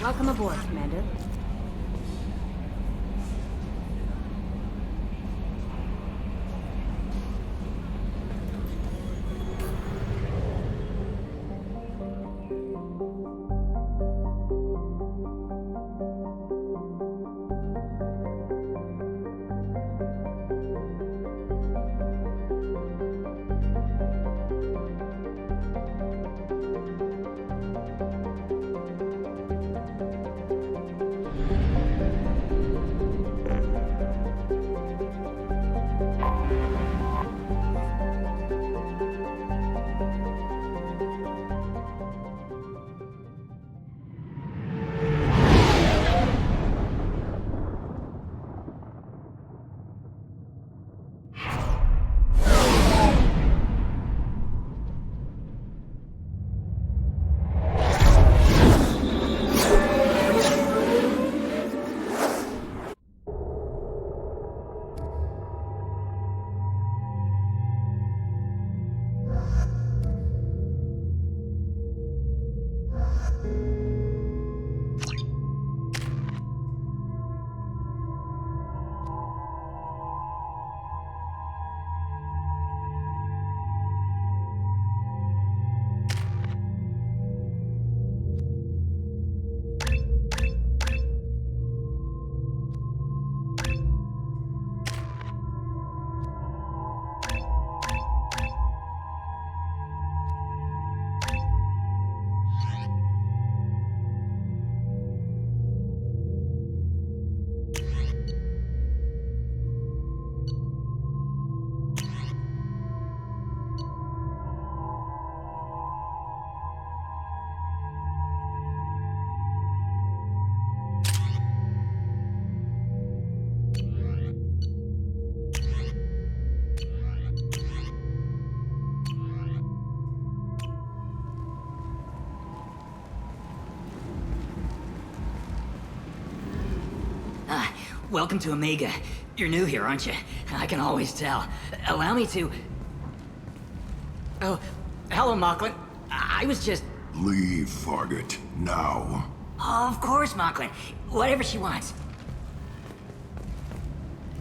Welcome aboard, Commander. Welcome to Omega. You're new here, aren't you? I can always tell. Allow me to... Oh, hello, Mocklin. I was just... Leave, Fargate. Now. Oh, of course, Mocklin. Whatever she wants.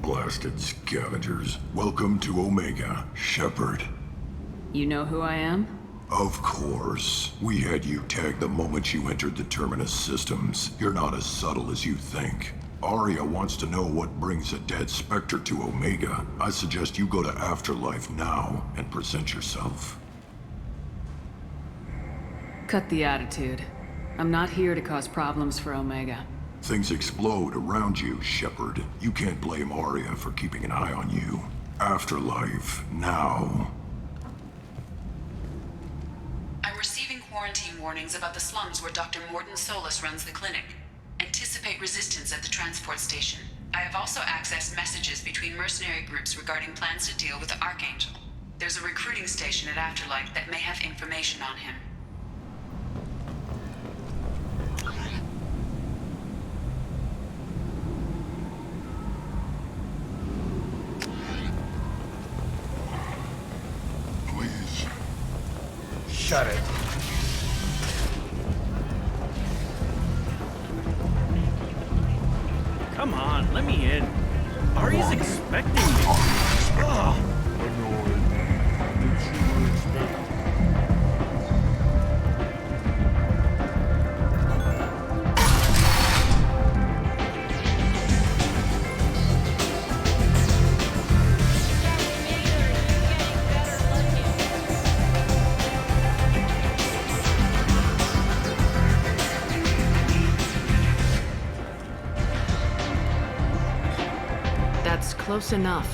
Blasted scavengers. Welcome to Omega, Shepard. You know who I am? Of course. We had you tagged the moment you entered the Terminus systems. You're not as subtle as you think. Arya wants to know what brings a dead Spectre to Omega. I suggest you go to Afterlife now and present yourself. Cut the attitude. I'm not here to cause problems for Omega. Things explode around you, Shepard. You can't blame Arya for keeping an eye on you. Afterlife now. I'm receiving quarantine warnings about the slums where Dr. Morton Solus runs the clinic. Anticipate resistance at the transport station. I have also accessed messages between mercenary groups regarding plans to deal with the Archangel. There's a recruiting station at Afterlife that may have information on him. Please. Shut it. Come on, let me in. Arya's expecting me. Ugh. That's close enough.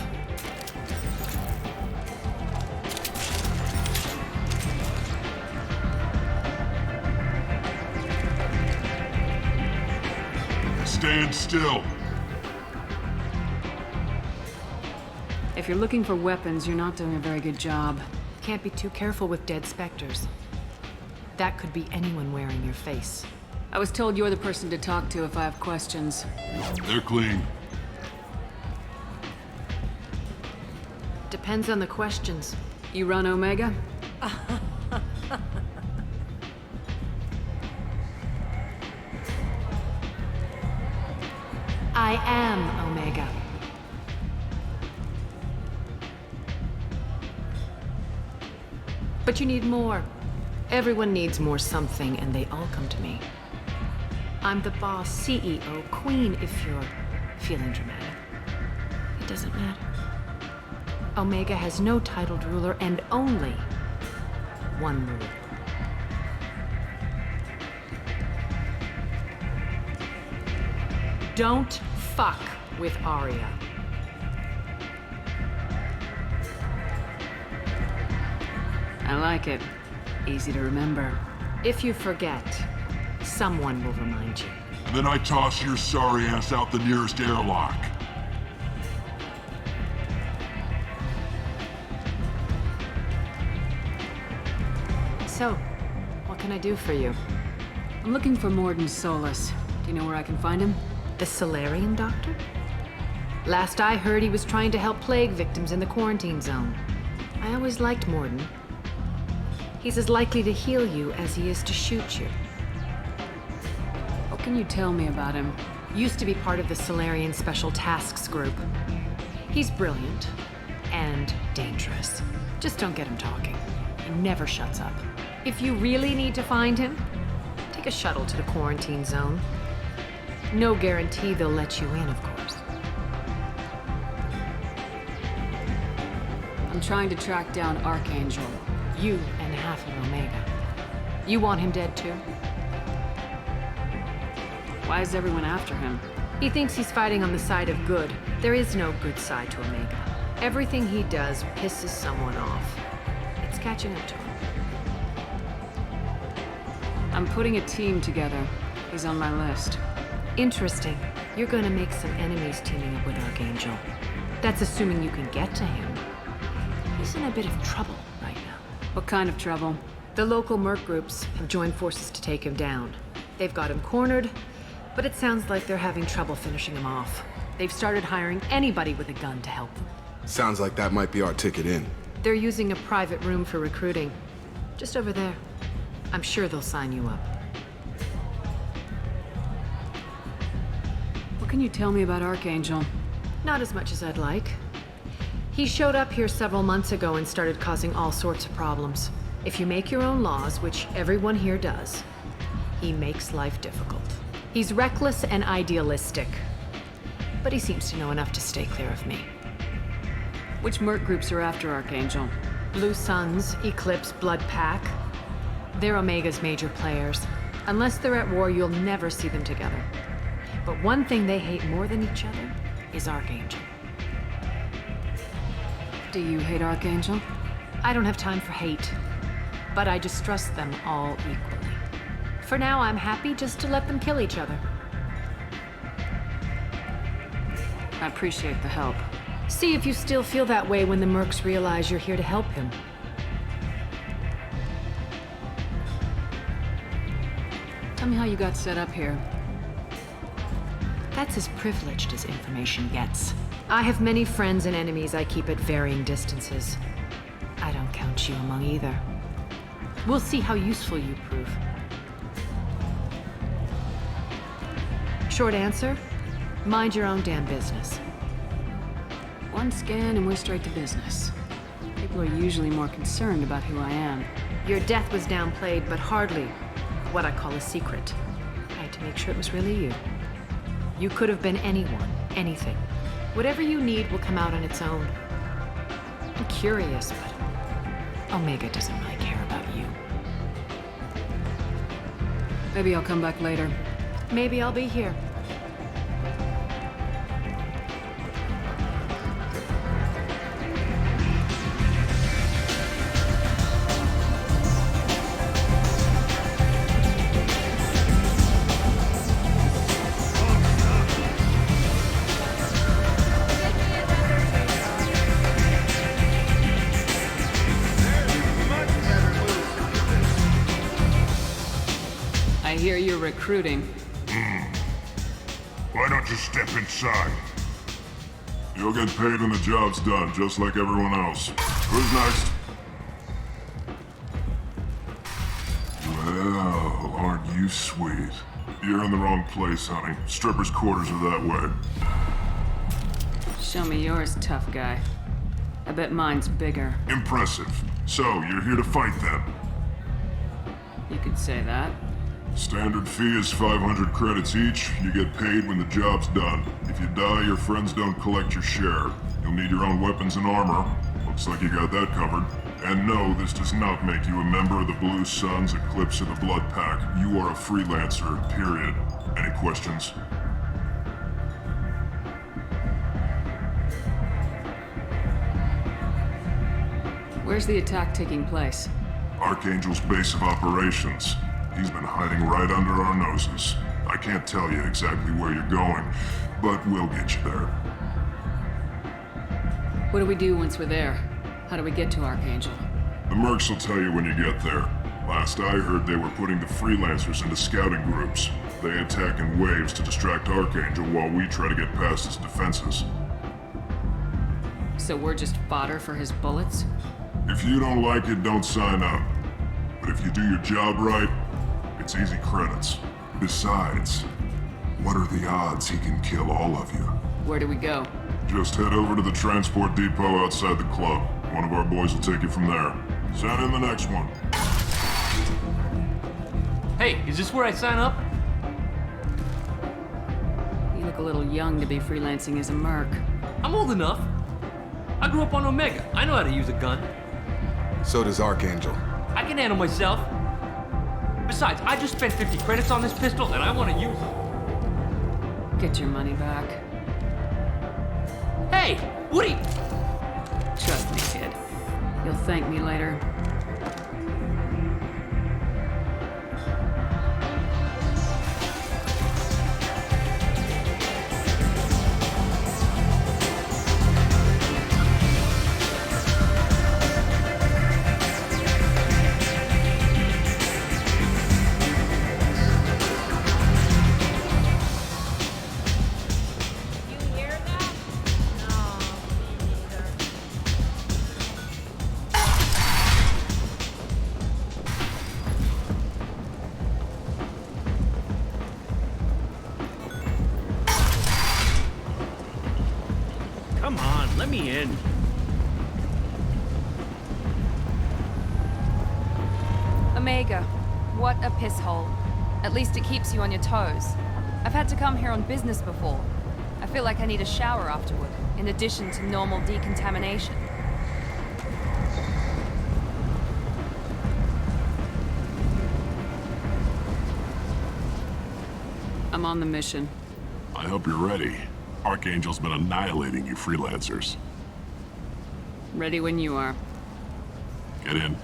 Stand still. If you're looking for weapons, you're not doing a very good job. Can't be too careful with dead specters. That could be anyone wearing your face. I was told you're the person to talk to if I have questions. They're clean. Depends on the questions. You run Omega? I am Omega. But you need more. Everyone needs more something, and they all come to me. I'm the boss, CEO, queen, if you're feeling dramatic. It doesn't matter. Omega has no titled ruler and only one rule. Don't fuck with Arya. I like it. Easy to remember. If you forget, someone will remind you. Then I toss your sorry ass out the nearest airlock. So, what can I do for you? I'm looking for Morden Solus. Do you know where I can find him? The Salarian doctor? Last I heard, he was trying to help plague victims in the quarantine zone. I always liked Morden. He's as likely to heal you as he is to shoot you. What can you tell me about him? Used to be part of the Salarian Special Tasks Group. He's brilliant and dangerous. Just don't get him talking. He never shuts up. If you really need to find him, take a shuttle to the quarantine zone. No guarantee they'll let you in, of course. I'm trying to track down Archangel. You and half of Omega. You want him dead too? Why is everyone after him? He thinks he's fighting on the side of good. There is no good side to Omega. Everything he does pisses someone off. It's catching up to him. I'm putting a team together. He's on my list. Interesting. You're gonna make some enemies teaming up with Archangel. That's assuming you can get to him. He's in a bit of trouble right now. What kind of trouble? The local merc groups have joined forces to take him down. They've got him cornered, but it sounds like they're having trouble finishing him off. They've started hiring anybody with a gun to help them. Sounds like that might be our ticket in. They're using a private room for recruiting. Just over there. I'm sure they'll sign you up. What can you tell me about Archangel? Not as much as I'd like. He showed up here several months ago and started causing all sorts of problems. If you make your own laws, which everyone here does, he makes life difficult. He's reckless and idealistic, but he seems to know enough to stay clear of me. Which merc groups are after Archangel? Blue Suns, Eclipse, Blood Pack. They're Omega's major players. Unless they're at war, you'll never see them together. But one thing they hate more than each other is Archangel. Do you hate Archangel? I don't have time for hate, but I distrust them all equally. For now, I'm happy just to let them kill each other. I appreciate the help. See if you still feel that way when the mercs realize you're here to help him. Tell me how you got set up here. That's as privileged as information gets. I have many friends and enemies I keep at varying distances. I don't count you among either. We'll see how useful you prove. Short answer, mind your own damn business. One scan and we're straight to business. People are usually more concerned about who I am. Your death was downplayed, but hardly what I call a secret. I had to make sure it was really you. You could have been anyone, anything. Whatever you need will come out on its own. I'm curious, but Omega doesn't really care about you. Maybe I'll come back later. Maybe I'll be here. I hear you're recruiting. Why don't you step inside? You'll get paid when the job's done, just like everyone else. Who's next? Well, aren't you sweet? You're in the wrong place, honey. Strippers' quarters are that way. Show me yours, tough guy. I bet mine's bigger. Impressive. So, you're here to fight then? You could say that. Standard fee is 500 credits each. You get paid when the job's done. If you die, your friends don't collect your share. You'll need your own weapons and armor. Looks like you got that covered. And no, this does not make you a member of the Blue Suns, Eclipse, or the Blood Pack. You are a freelancer, period. Any questions? Where's the attack taking place? Archangel's base of operations. He's been hiding right under our noses. I can't tell you exactly where you're going, but we'll get you there. What do we do once we're there? How do we get to Archangel? The mercs will tell you when you get there. Last I heard, they were putting the freelancers into scouting groups. They attack in waves to distract Archangel while we try to get past his defenses. So we're just fodder for his bullets? If you don't like it, don't sign up. But if you do your job right, it's easy credits. Besides, what are the odds he can kill all of you? Where do we go? Just head over to the transport depot outside the club. One of our boys will take you from there. Send in the next one. Hey, is this where I sign up? You look a little young to be freelancing as a merc. I'm old enough. I grew up on Omega. I know how to use a gun. So does Archangel. I can handle myself. Besides, I just spent 50 credits on this pistol and I want to use it. Get your money back. Hey, Woody! Trust me, kid. You'll thank me later. Come on, let me in. Omega, what a piss hole. At least it keeps you on your toes. I've had to come here on business before. I feel like I need a shower afterward, in addition to normal decontamination. I'm on the mission. I hope you're ready. Archangel's been annihilating you freelancers. Ready when you are. Get in.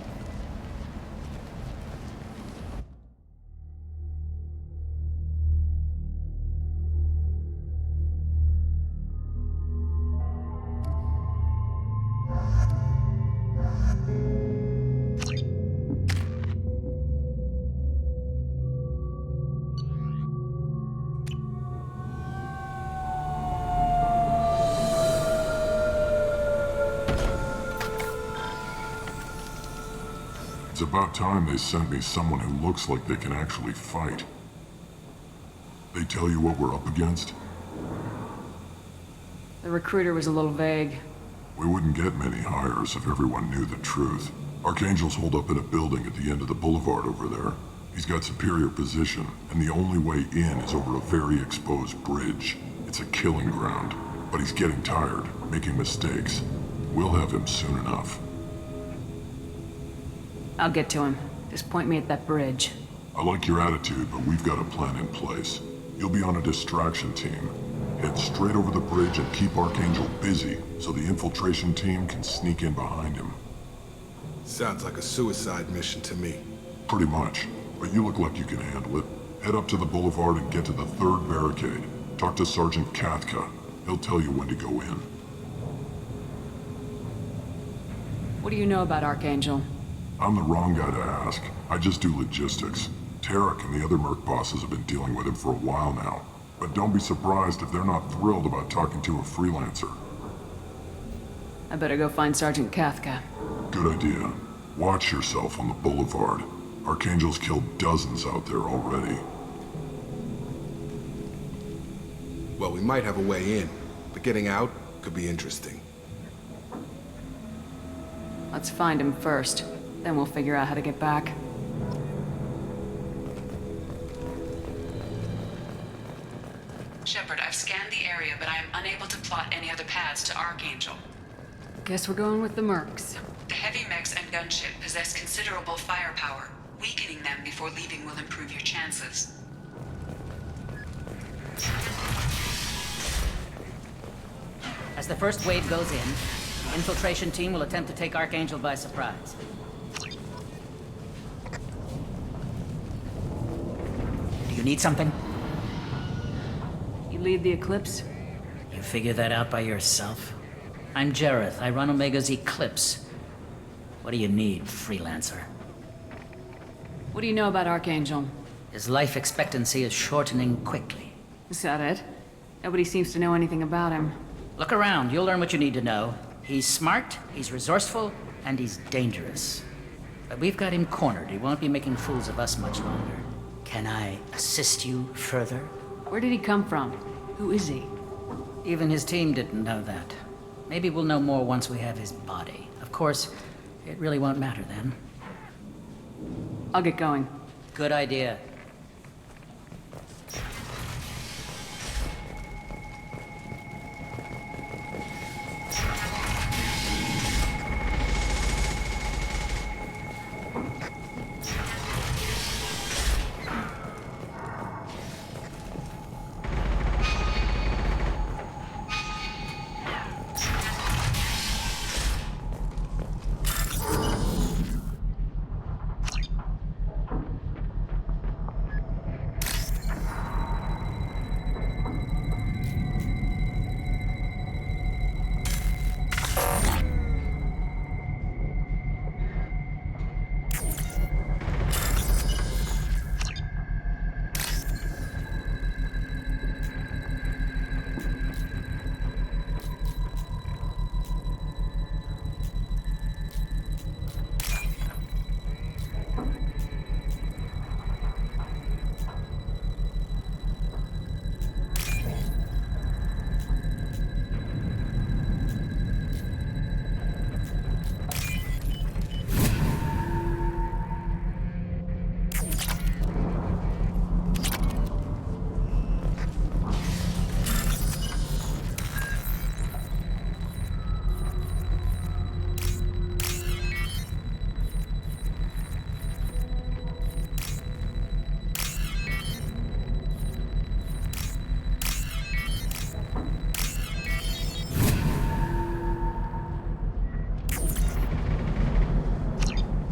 It's about time they sent me someone who looks like they can actually fight. They tell you what we're up against? The recruiter was a little vague. We wouldn't get many hires if everyone knew the truth. Archangel's holed up in a building at the end of the boulevard over there. He's got superior position, and the only way in is over a very exposed bridge. It's a killing ground, but he's getting tired, making mistakes. We'll have him soon enough. I'll get to him. Just point me at that bridge. I like your attitude, but we've got a plan in place. You'll be on a distraction team. Head straight over the bridge and keep Archangel busy, so the infiltration team can sneak in behind him. Sounds like a suicide mission to me. Pretty much, but you look like you can handle it. Head up to the boulevard and get to the third barricade. Talk to Sergeant Kathka. He'll tell you when to go in. What do you know about Archangel? I'm the wrong guy to ask. I just do logistics. Tarek and the other merc bosses have been dealing with him for a while now. But don't be surprised if they're not thrilled about talking to a freelancer. I better go find Sergeant Kathka. Good idea. Watch yourself on the boulevard. Archangel's killed dozens out there already. Well, we might have a way in, but getting out could be interesting. Let's find him first. Then we'll figure out how to get back. Shepard, I've scanned the area, but I am unable to plot any other paths to Archangel. Guess we're going with the mercs. The heavy mechs and gunship possess considerable firepower. Weakening them before leaving will improve your chances. As the first wave goes in, the infiltration team will attempt to take Archangel by surprise. Do you need something? You lead the Eclipse? You figure that out by yourself? I'm Jareth. I run Omega's Eclipse. What do you need, freelancer? What do you know about Archangel? His life expectancy is shortening quickly. Is that it? Nobody seems to know anything about him. Look around. You'll learn what you need to know. He's smart, he's resourceful, and he's dangerous. But we've got him cornered. He won't be making fools of us much longer. Can I assist you further? Where did he come from? Who is he? Even his team didn't know that. Maybe we'll know more once we have his body. Of course, it really won't matter then. I'll get going. Good idea.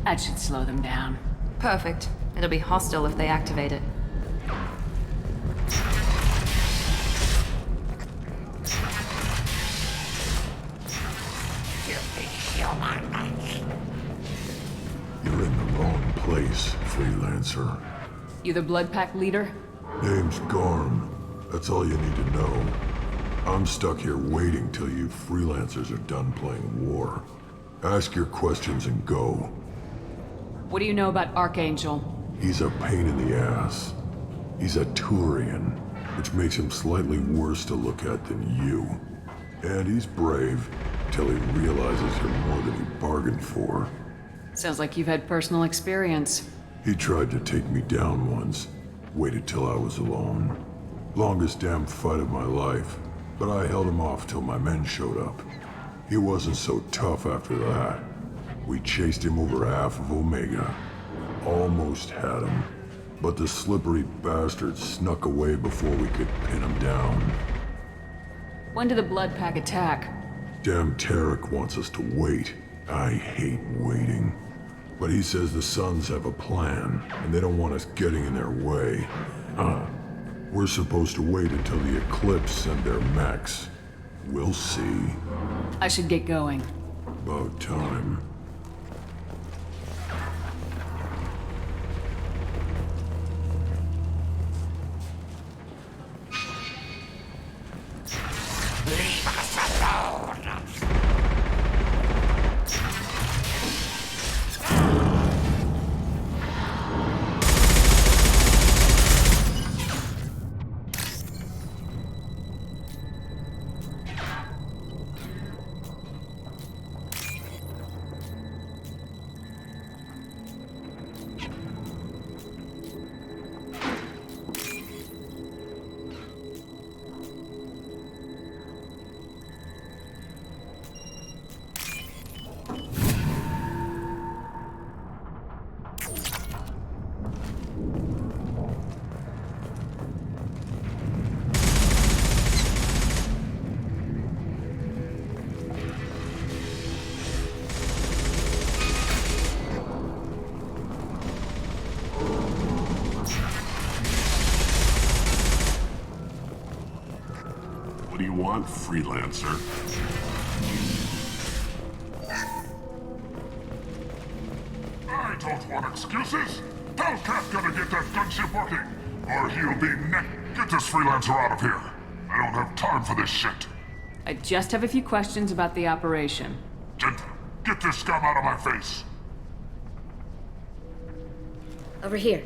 That should slow them down. Perfect. It'll be hostile if they activate it. You're in the wrong place, freelancer. You the Blood Pack leader? Name's Garm. That's all you need to know. I'm stuck here waiting till you freelancers are done playing war. Ask your questions and go. What do you know about Archangel? He's a pain in the ass. He's a Turian, which makes him slightly worse to look at than you. And he's brave, till he realizes you're more than he bargained for. Sounds like you've had personal experience. He tried to take me down once. Waited till I was alone. Longest damn fight of my life. But I held him off till my men showed up. He wasn't so tough after that. We chased him over half of Omega. Almost had him. But the slippery bastard snuck away before we could pin him down. When did the Blood Pack attack? Damn Tarek wants us to wait. I hate waiting. But he says the Suns have a plan, and they don't want us getting in their way. We're supposed to wait until the Eclipse send their mechs. We'll see. I should get going. About time. you want, freelancer. I don't want excuses. Tell Kafka to get that gunship working, or he'll be neck. Get this freelancer out of here. I don't have time for this shit. I just have a few questions about the operation. Gent, get this scum out of my face. Over here.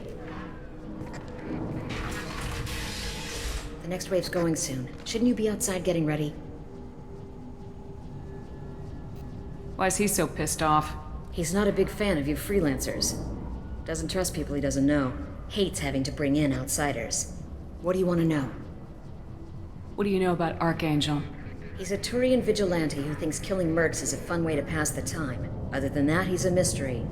The next wave's going soon. Shouldn't you be outside getting ready? Why is he so pissed off? He's not a big fan of you freelancers. Doesn't trust people he doesn't know. Hates having to bring in outsiders. What do you want to know? What do you know about Archangel? He's a Turian vigilante who thinks killing mercs is a fun way to pass the time. Other than that, he's a mystery.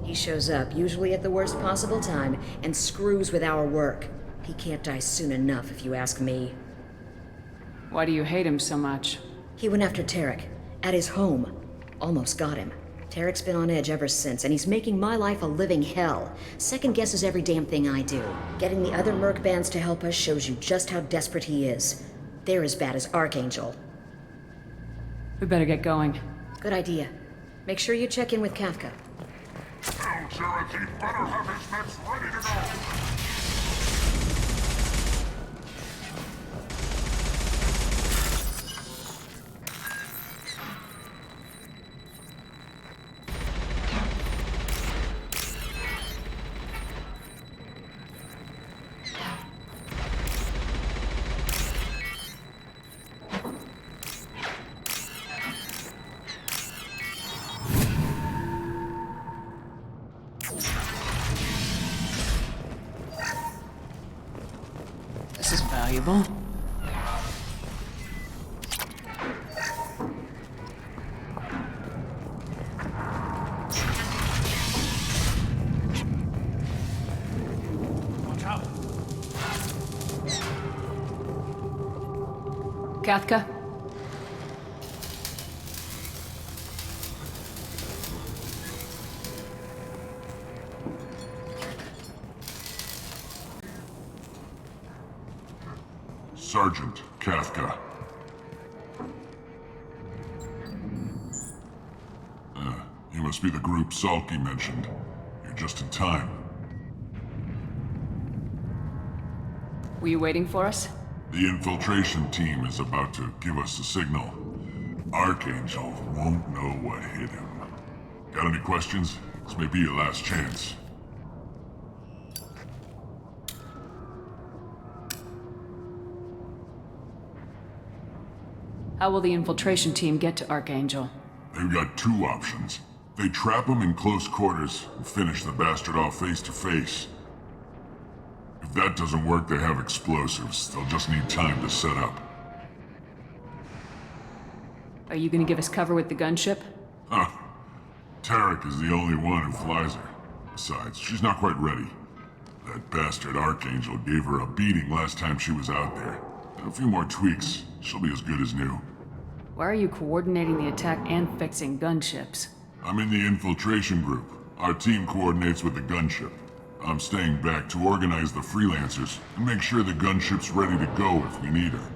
He shows up, usually at the worst possible time, and screws with our work. He can't die soon enough, if you ask me. Why do you hate him so much? He went after Tarek, at his home. Almost got him. Tarek's been on edge ever since, and he's making my life a living hell. Second guesses every damn thing I do. Getting the other merc bands to help us shows you just how desperate he is. They're as bad as Archangel. We better get going. Good idea. Make sure you check in with Kafka. Tell Jareth he better have his meds ready to go. This is valuable. Watch out. Kafka? Sergeant Kafka. You must be the group Salky mentioned. You're just in time. Were you waiting for us? The infiltration team is about to give us a signal. Archangel won't know what hit him. Got any questions? This may be your last chance. How will the infiltration team get to Archangel? They've got two options. They trap him in close quarters and finish the bastard off face to face. If that doesn't work, they have explosives. They'll just need time to set up. Are you gonna give us cover with the gunship? Huh. Tarek is the only one who flies her. Besides, she's not quite ready. That bastard Archangel gave her a beating last time she was out there. A few more tweaks, she'll be as good as new. Why are you coordinating the attack and fixing gunships? I'm in the infiltration group. Our team coordinates with the gunship. I'm staying back to organize the freelancers and make sure the gunship's ready to go if we need her.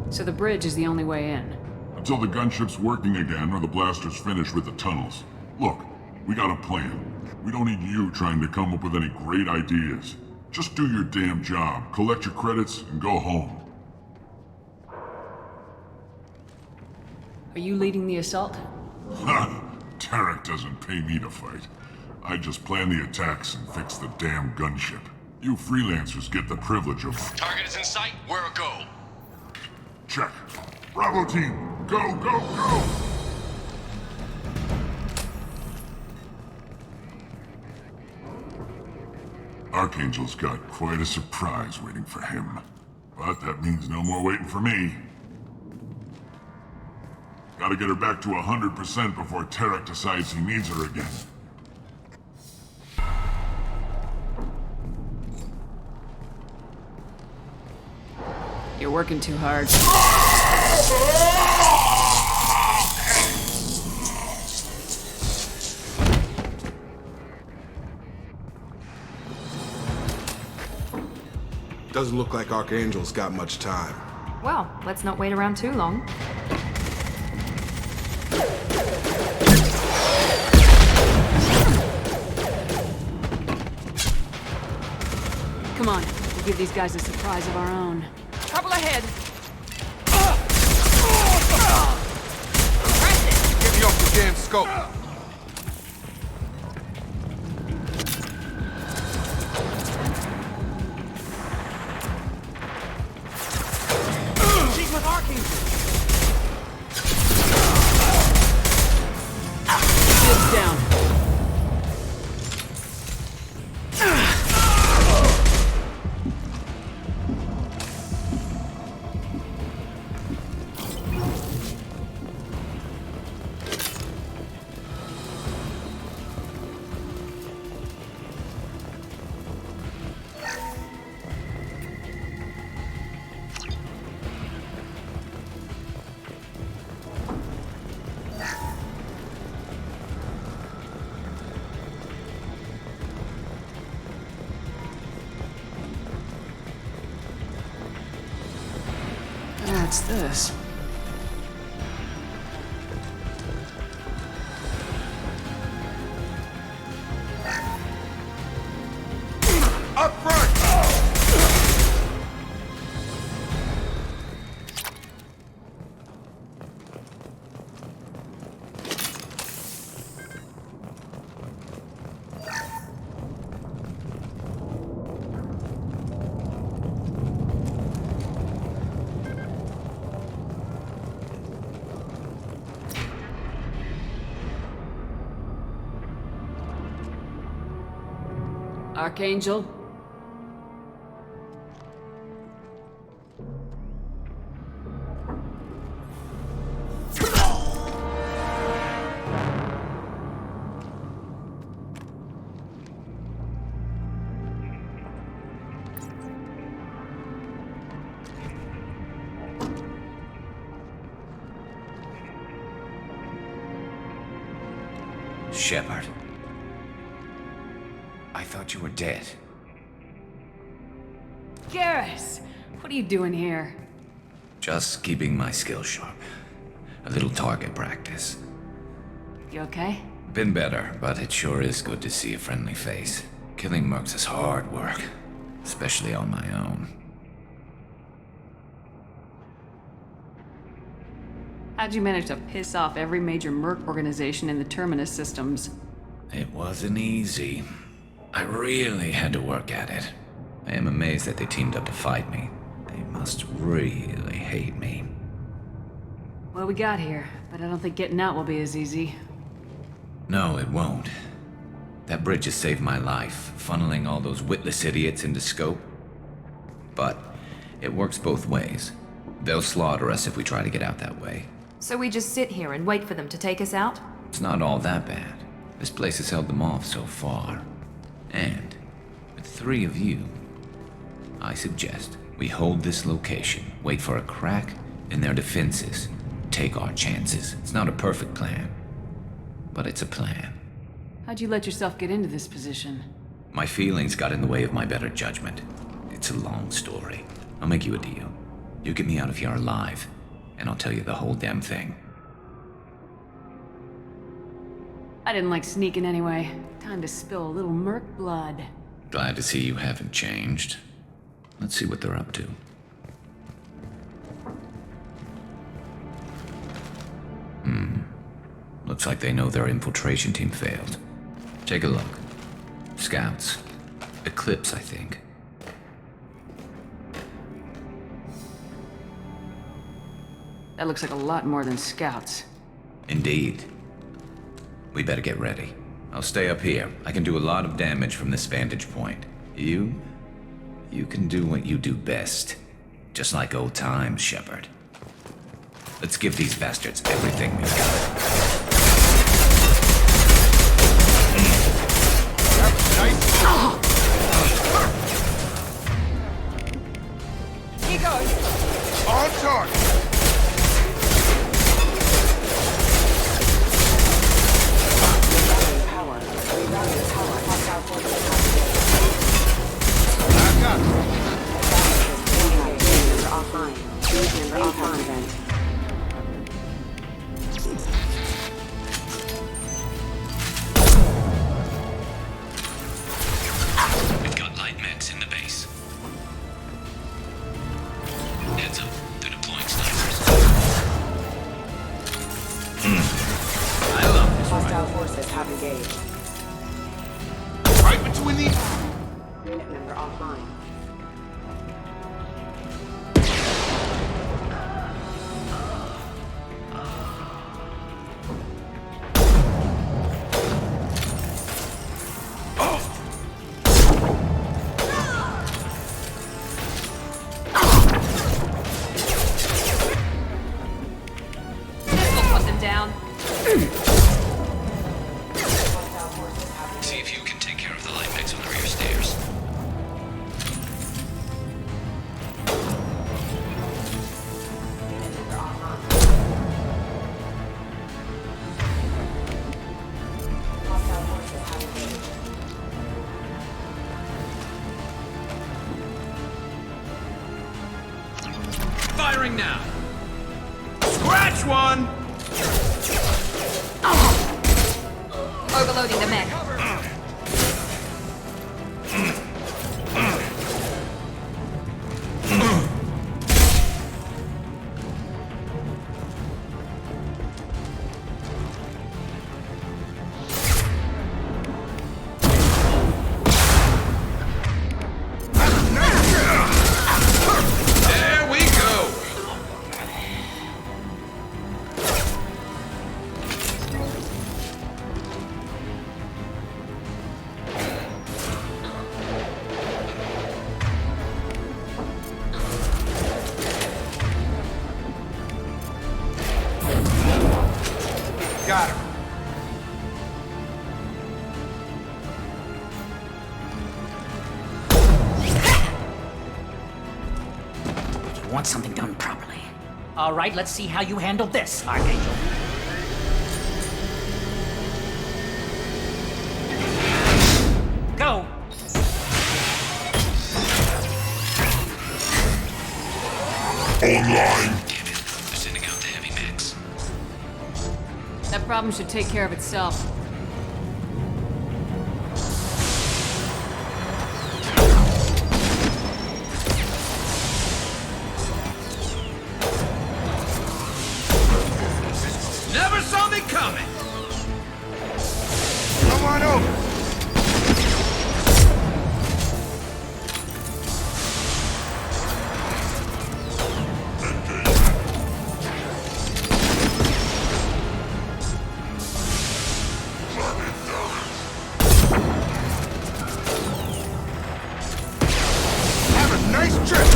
So the bridge is the only way in. Until the gunship's working again or the blasters finish with the tunnels. Look, we got a plan. We don't need you trying to come up with any great ideas. Just do your damn job, collect your credits, and go home. Are you leading the assault? Ha! Tarek doesn't pay me to fight. I just plan the attacks and fix the damn gunship. You freelancers get the privilege of... Target is in sight. Where a go? Check. Bravo team, go, go, go! Archangel's got quite a surprise waiting for him. But that means no more waiting for me. Gotta get her back to 100% before Tarek decides he needs her again. You're working too hard. Doesn't look like Archangel's got much time. Well, let's not wait around too long. Come on, we'll give these guys a surprise of our own. Trouble ahead! Get me off the damn scope. She's with Archangel. Shields down. What's this? Up front! Archangel? Shepard. I thought you were dead. Garrus! What are you doing here? Just keeping my skills sharp. A little target practice. You okay? Been better, but it sure is good to see a friendly face. Killing mercs is hard work, especially on my own. How'd you manage to piss off every major merc organization in the Terminus systems? It wasn't easy. I really had to work at it. I am amazed that they teamed up to fight me. They must really hate me. Well, we got here, but I don't think getting out will be as easy. No, it won't. That bridge has saved my life, funneling all those witless idiots into scope. But it works both ways. They'll slaughter us if we try to get out that way. So we just sit here and wait for them to take us out? It's not all that bad. This place has held them off so far. And with 3 of you, I suggest we hold this location, wait for a crack in their defenses, take our chances. It's not a perfect plan, but it's a plan. How'd you let yourself get into this position? My feelings got in the way of my better judgment. It's a long story. I'll make you a deal. You get me out of here alive, and I'll tell you the whole damn thing. I didn't like sneaking anyway. Time to spill a little merc blood. Glad to see you haven't changed. Let's see what they're up to. Looks like they know their infiltration team failed. Take a look. Scouts. Eclipse, I think. That looks like a lot more than scouts. Indeed. We better get ready. I'll stay up here. I can do a lot of damage from this vantage point. You can do what you do best. Just like old times, Shepard. Let's give these bastards everything we've got. Here goes. On target. I got you. have engaged. Right between the... Unit member offline. See if you can take care of the light mix on the rear stairs. Firing now! Scratch one! Overloading the mech. There we go! Got her. You want something done properly. All right, let's see how you handle this, Archangel. Go! Online. They're sending out the heavy mix. That problem should take care of itself. Never saw me coming! Come on over! Have a nice trip!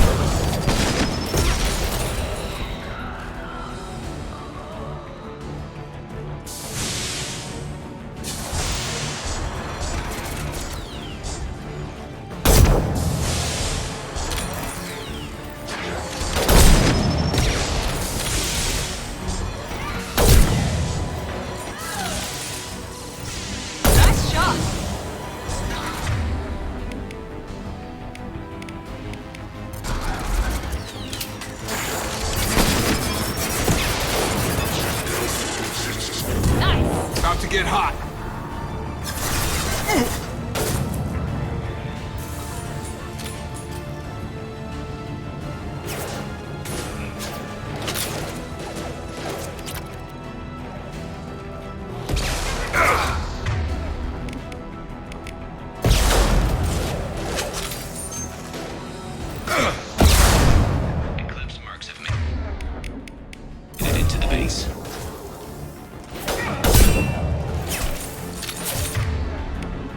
Nice shot. Nice. About to get hot. Eclipse marks have made it into the base.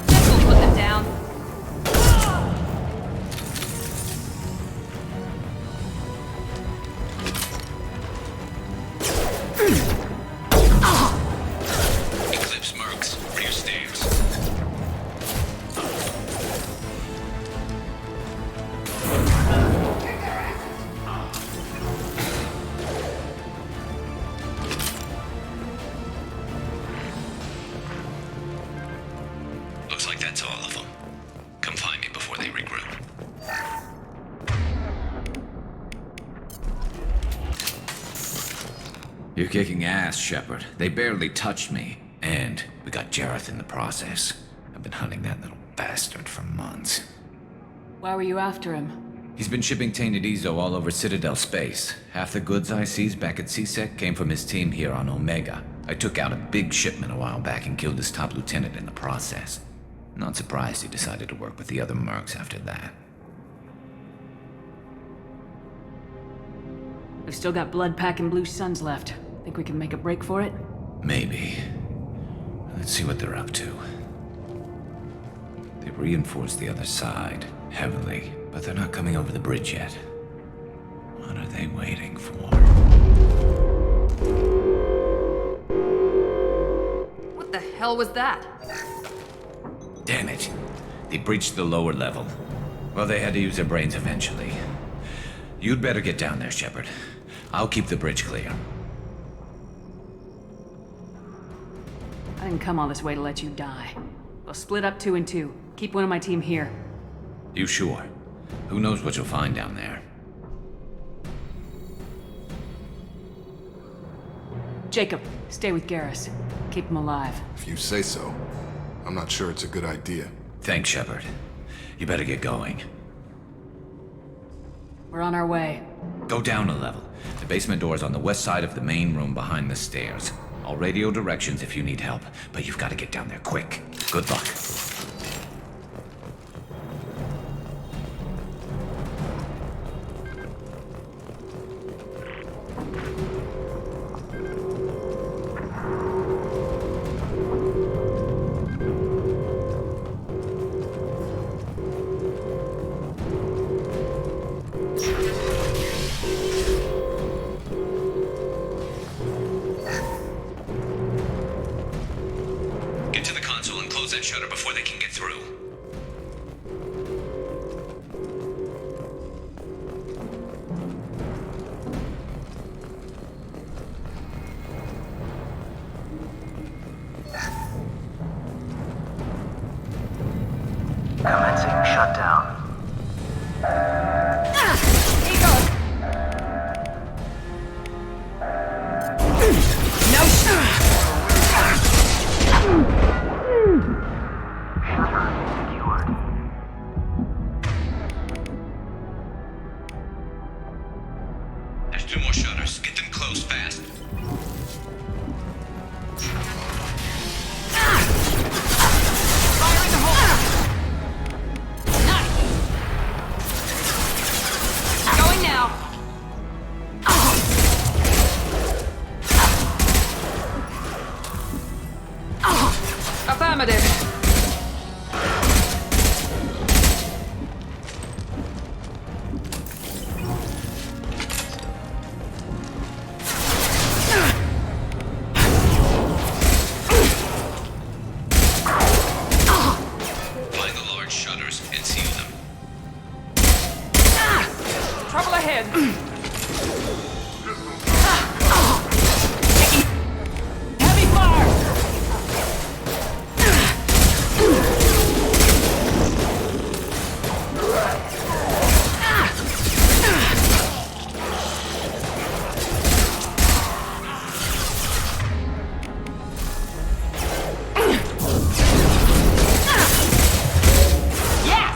This will put them down. Eclipse marks rear stairs. Looks like that's all of them. Come find me before they regroup. You're kicking ass, Shepard. They barely touched me. And we got Jareth in the process. I've been hunting that little bastard for months. Why were you after him? He's been shipping tainted Ezo all over Citadel space. Half the goods I seized back at CSEC came from his team here on Omega. I took out a big shipment a while back and killed his top lieutenant in the process. Not surprised he decided to work with the other mercs after that. We've still got blood pack and blue suns left. Think we can make a break for it? Maybe. Let's see what they're up to. They reinforced the other side, heavily, but they're not coming over the bridge yet. What are they waiting for? What the hell was that? Damn it. They breached the lower level. Well, they had to use their brains eventually. You'd better get down there, Shepard. I'll keep the bridge clear. I didn't come all this way to let you die. We'll split up 2 and 2. Keep one of my team here. You sure? Who knows what you'll find down there? Jacob, stay with Garrus. Keep him alive. If you say so. I'm not sure it's a good idea. Thanks, Shepard. You better get going. We're on our way. Go down a level. The basement door's on the west side of the main room behind the stairs. I'll radio directions if you need help, but you've got to get down there quick. Good luck. Commencing shutdown. There's 2 more shutters. Get them closed fast. Affirmative. Find the large shutters and seal them. Trouble ahead. Heavy fire!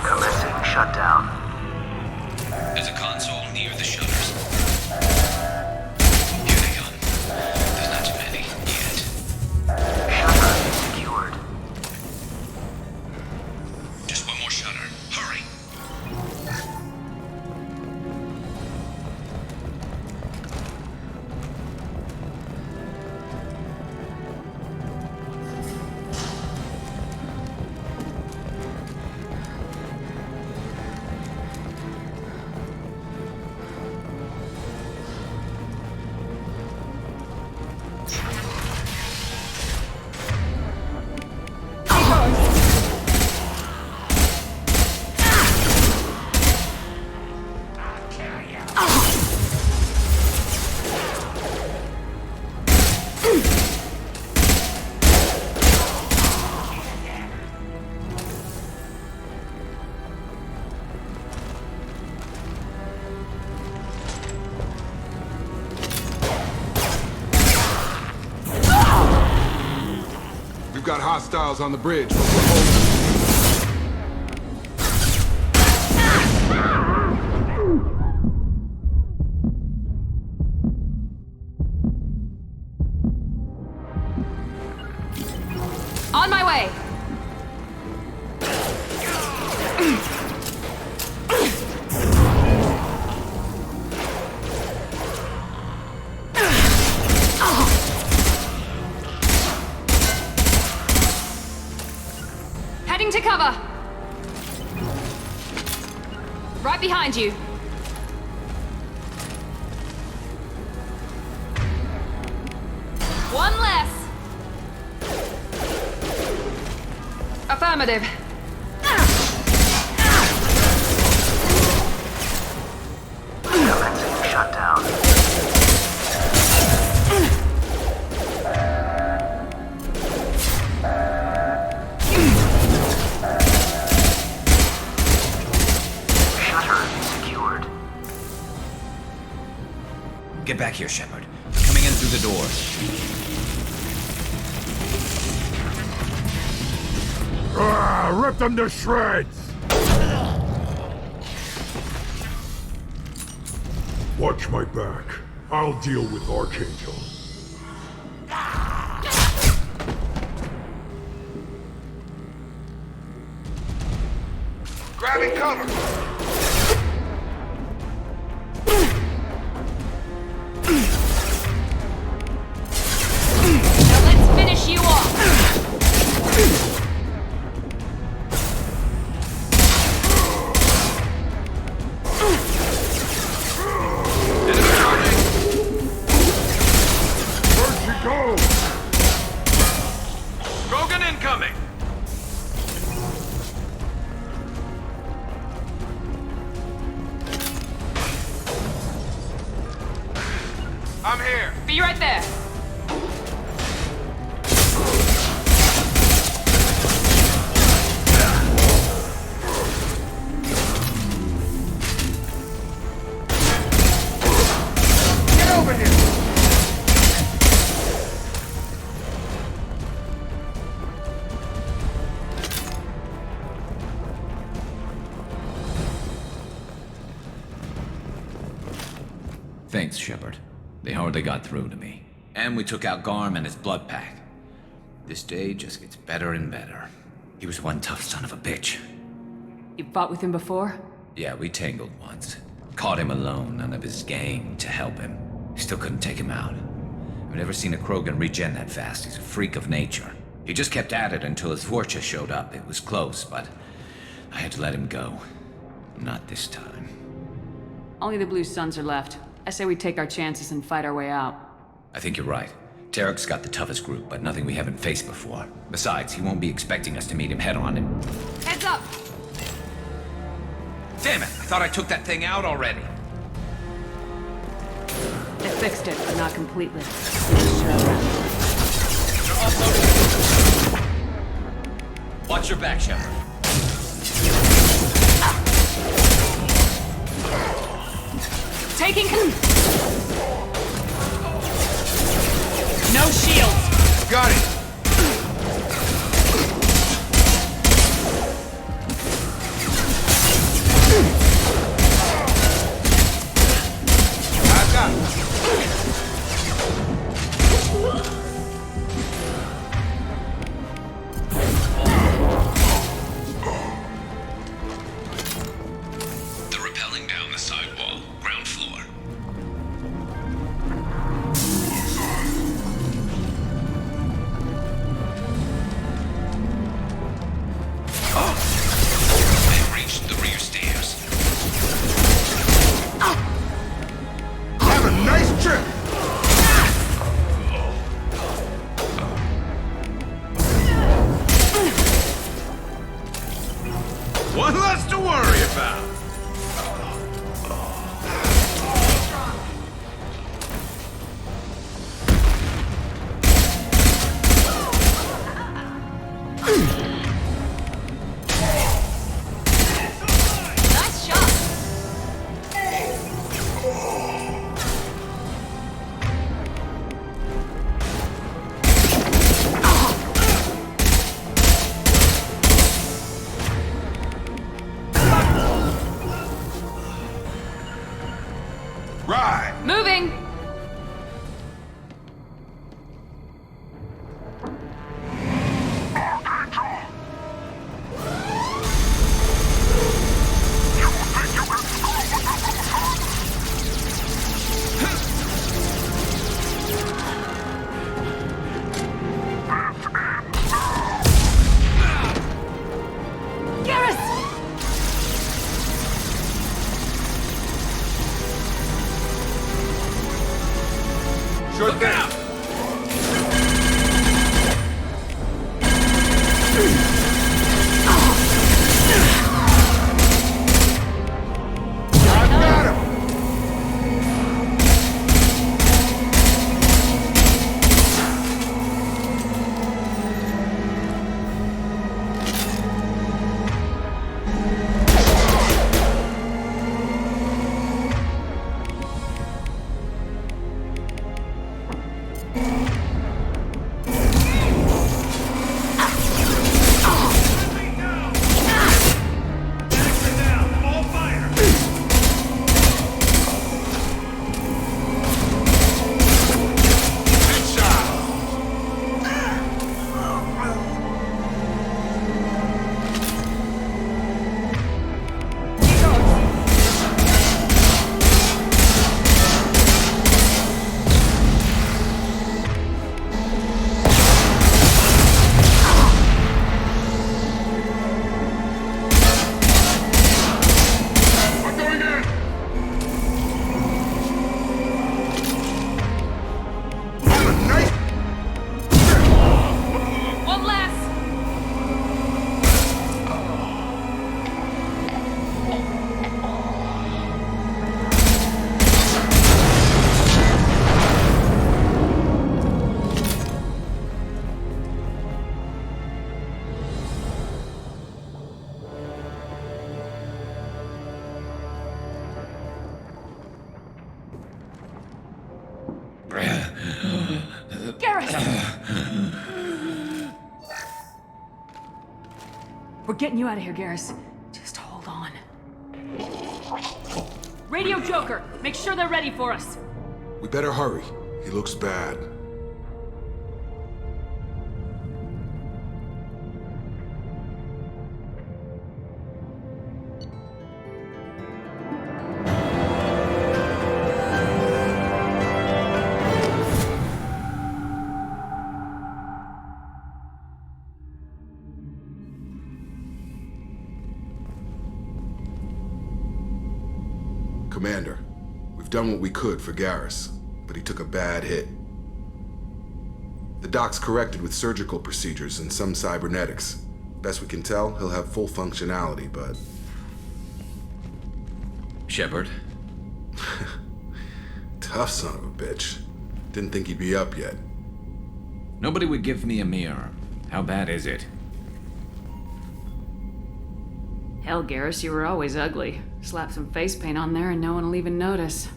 Commencing shutdown. There's a console near the shutters. Here they come. There's not too many yet. Shutter secured. Just 1 more shutter. Hurry. We've got hostiles on the bridge. way! Heading to cover! Right behind you. One less. Affirmative. Commencing shutdown. Shutter secured. Get back here, Shepard. They're coming in through the doors. Rip them to shreds! Watch my back. I'll deal with Archangel. Grabbing cover! Now let's finish you off. Where'd she go? Krogan incoming! I'm here. Be right there. Get over here! Thanks, Shepard. They hardly got through to me. And we took out Garm and his blood pack. This day just gets better and better. He was one tough son of a bitch. You fought with him before? Yeah, we tangled once. Caught him alone, none of his gang to help him. Still couldn't take him out. I've never seen a Krogan regen that fast. He's a freak of nature. He just kept at it until his Vorcha showed up. It was close, but I had to let him go. Not this time. Only the Blue Suns are left. I say we take our chances and fight our way out. I think you're right. Tarek's got the toughest group, but nothing we haven't faced before. Besides, he won't be expecting us to meet him head-on and... Heads up! Damn it! I thought I took that thing out already. They fixed it, but not completely. Watch your back, Shepard. Taking... No shields! Got it! I got it. They're rappelling down the side wall, ground floor. They've reached the rear stairs. Have a nice trip! One less to worry about. Nice shot! We're getting you out of here, Garrus. Just hold on. Radio Joker! Make sure they're ready for us! We better hurry. He looks bad. Commander, we've done what we could for Garrus, but he took a bad hit. The doc's corrected with surgical procedures and some cybernetics. Best we can tell, he'll have full functionality, but... Shepard? Tough son of a bitch. Didn't think he'd be up yet. Nobody would give me a mirror. How bad is it? Hell, Garrus, you were always ugly. Slap some face paint on there and no one will even notice.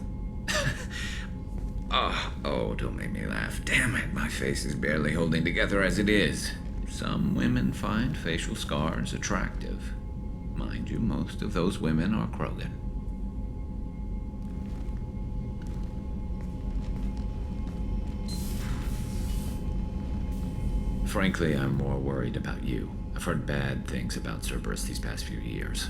Oh, don't make me laugh. Damn it, my face is barely holding together as it is. Some women find facial scars attractive. Mind you, most of those women are Krogan. Frankly, I'm more worried about you. I've heard bad things about Cerberus these past few years.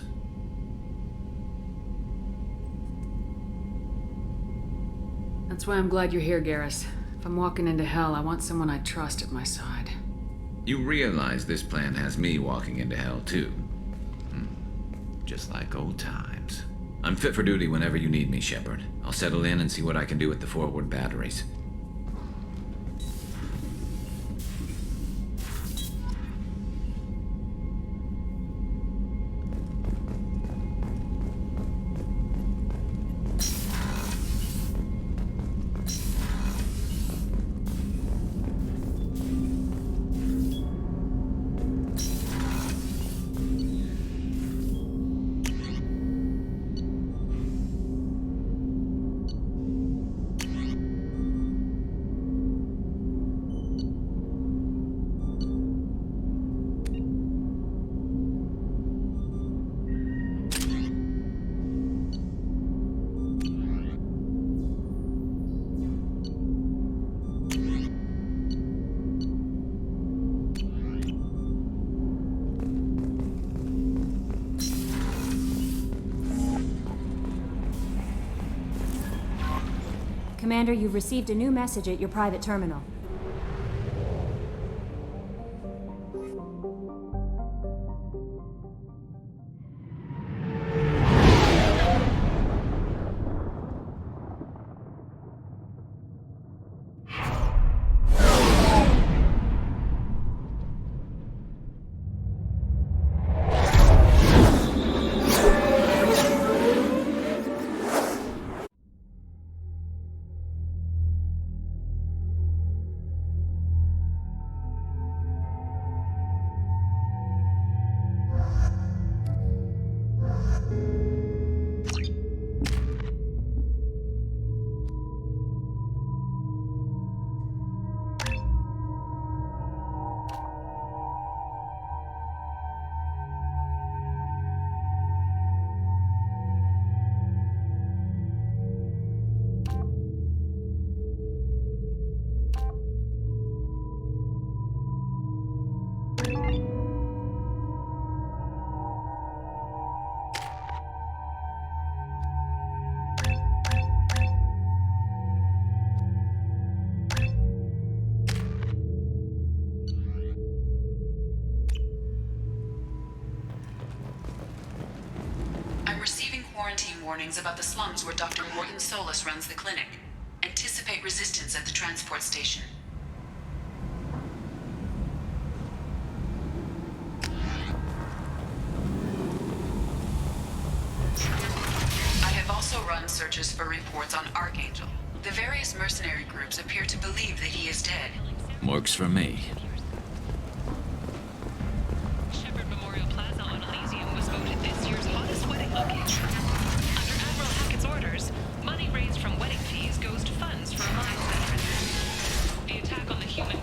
That's why I'm glad you're here, Garrus. If I'm walking into hell, I want someone I trust at my side. You realize this plan has me walking into hell, too. Just like old times. I'm fit for duty whenever you need me, Shepard. I'll settle in and see what I can do with the forward batteries. Commander, you've received a new message at your private terminal. Quarantine warnings about the slums where Dr. Morgan Solus runs the clinic. Anticipate resistance at the transport station. I have also run searches for reports on Archangel. The various mercenary groups appear to believe that he is dead. Works for me. Shepherd Memorial Plaza on Elysium was voted this year's hottest wedding location. Under Admiral Hackett's orders, money raised from wedding fees goes to funds for Alliance veterans. The attack on the human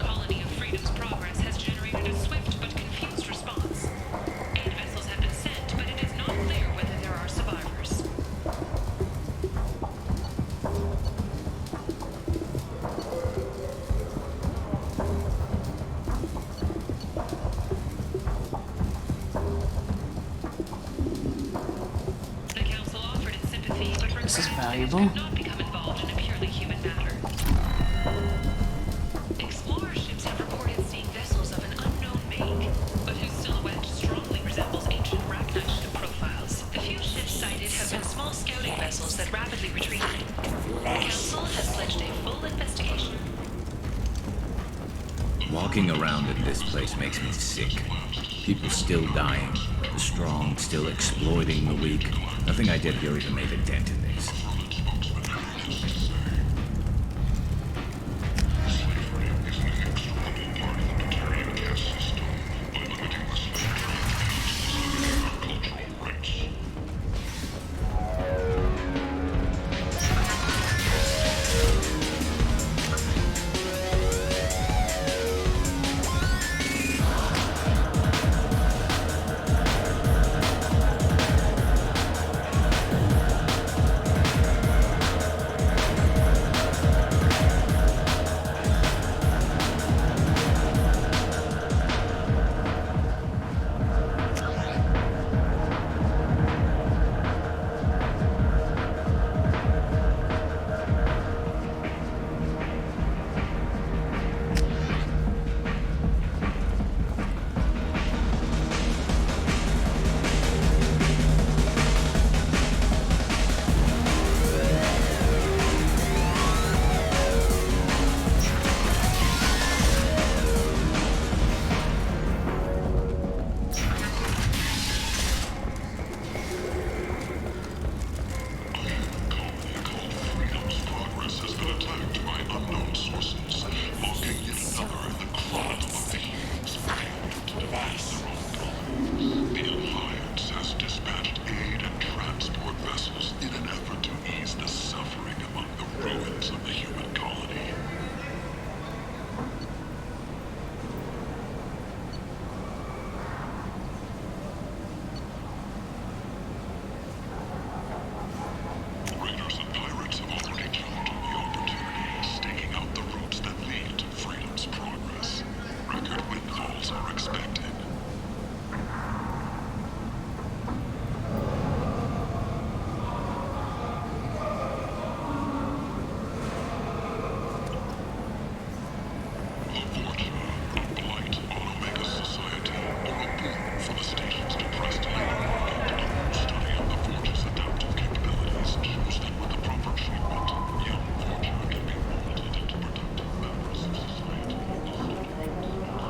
This is valuable. Not become involved in a purely human matter. Explorer ships have reported seeing vessels of an unknown make, but whose silhouette strongly resembles ancient Rachni ship profiles. The few ships sighted have been small scouting vessels that rapidly retreated. Council has pledged a full investigation. Walking around in this place makes me sick. People still dying. The strong still exploiting the weak. Nothing I did here even made a dent in this.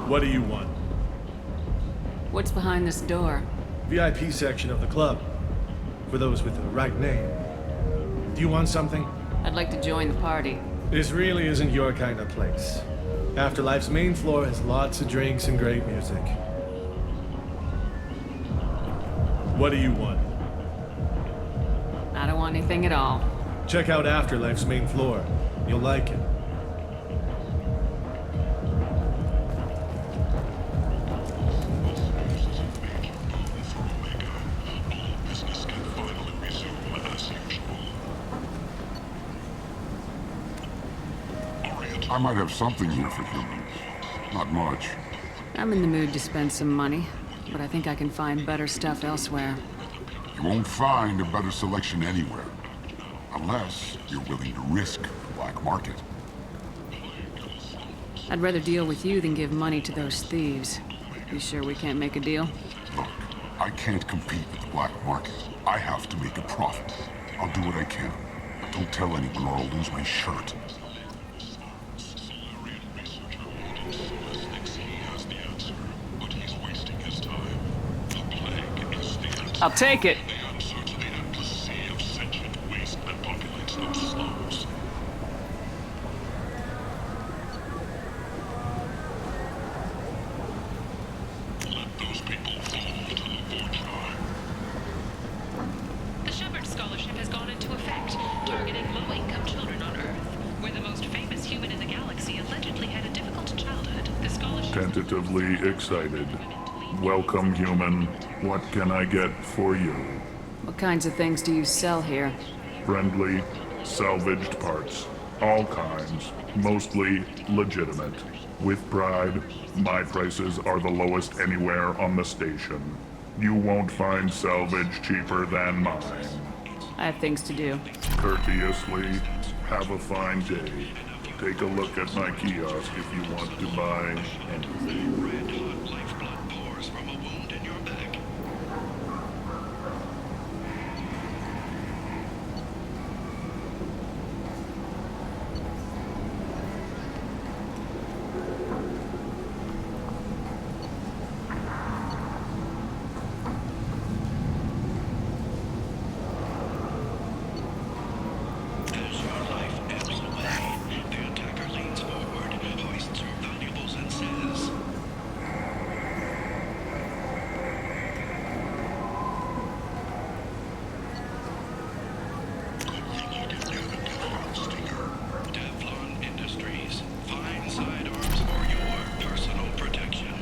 What do you want? What's behind this door? VIP section of the club. For those with the right name. Do you want something? I'd like to join the party. This really isn't your kind of place. Afterlife's main floor has lots of drinks and great music. What do you want? I don't want anything at all. Check out Afterlife's main floor. You'll like it. I might have something here for humans. Not much. I'm in the mood to spend some money, but I think I can find better stuff elsewhere. You won't find a better selection anywhere. Unless you're willing to risk the black market. I'd rather deal with you than give money to those thieves. You sure we can't make a deal? Look, I can't compete with the black market. I have to make a profit. I'll do what I can. But don't tell anyone or I'll lose my shirt. I'll take it. The Shepherd Scholarship has gone into effect, targeting low-income children on Earth, where the most famous human in the galaxy allegedly had a difficult childhood. The scholarship... Tentatively excited. Welcome, human. What can I get for you? What kinds of things do you sell here? Friendly, salvaged parts. All kinds. Mostly legitimate. With pride, my prices are the lowest anywhere on the station. You won't find salvage cheaper than mine. I have things to do. Courteously, have a fine day. Take a look at my kiosk if you want to buy anything. Red-hot lifeblood pours from a wound in your back. As your life ebbs away, the attacker leans forward, hoists your valuables, and says, Teflon Industries, fine sidearms for your personal protection.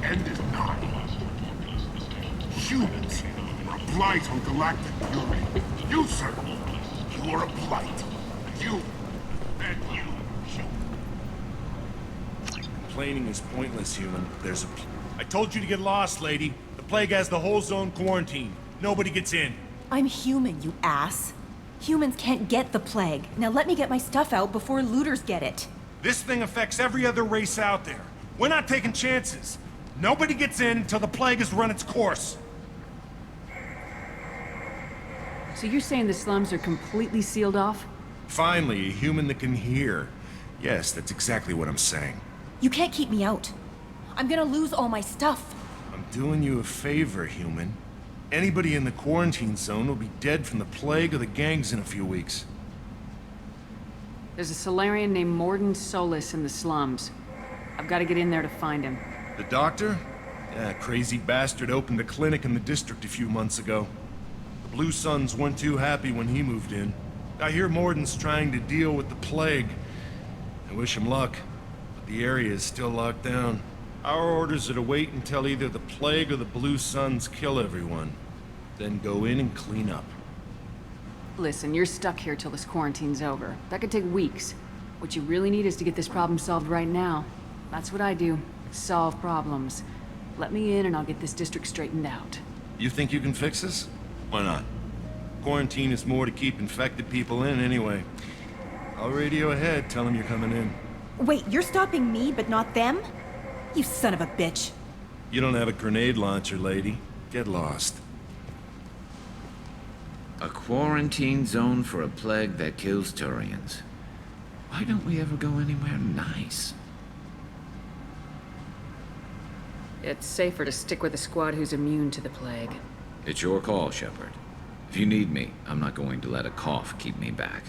End is not. Humans are a blight on galactic fury. You, sir, you are a blight. You and you. Complaining is pointless, human. I told you to get lost, lady. The plague has the whole zone quarantined. Nobody gets in. I'm human, you ass. Humans can't get the plague. Now let me get my stuff out before looters get it. This thing affects every other race out there. We're not taking chances. Nobody gets in until the plague has run its course. So you're saying the slums are completely sealed off? Finally, a human that can hear. Yes, that's exactly what I'm saying. You can't keep me out. I'm gonna lose all my stuff. I'm doing you a favor, human. Anybody in the quarantine zone will be dead from the plague or the gangs in a few weeks. There's a Salarian named Morden Solis in the slums. I've got to get in there to find him. The doctor? Yeah, crazy bastard opened a clinic in the district a few months ago. The Blue Suns weren't too happy when he moved in. I hear Morden's trying to deal with the plague. I wish him luck, but the area is still locked down. Our orders are to wait until either the plague or the Blue Suns kill everyone, then go in and clean up. Listen, you're stuck here till this quarantine's over. That could take weeks. What you really need is to get this problem solved right now. That's what I do. Solve problems. Let me in and I'll get this district straightened out. You think you can fix this? Why not? Quarantine is more to keep infected people in anyway. I'll radio ahead, tell them you're coming in. Wait, you're stopping me, but not them? You son of a bitch. You don't have a grenade launcher, lady. Get lost. A quarantine zone for a plague that kills Turians. Why don't we ever go anywhere nice? It's safer to stick with a squad who's immune to the plague. It's your call, Shepard. If you need me, I'm not going to let a cough keep me back.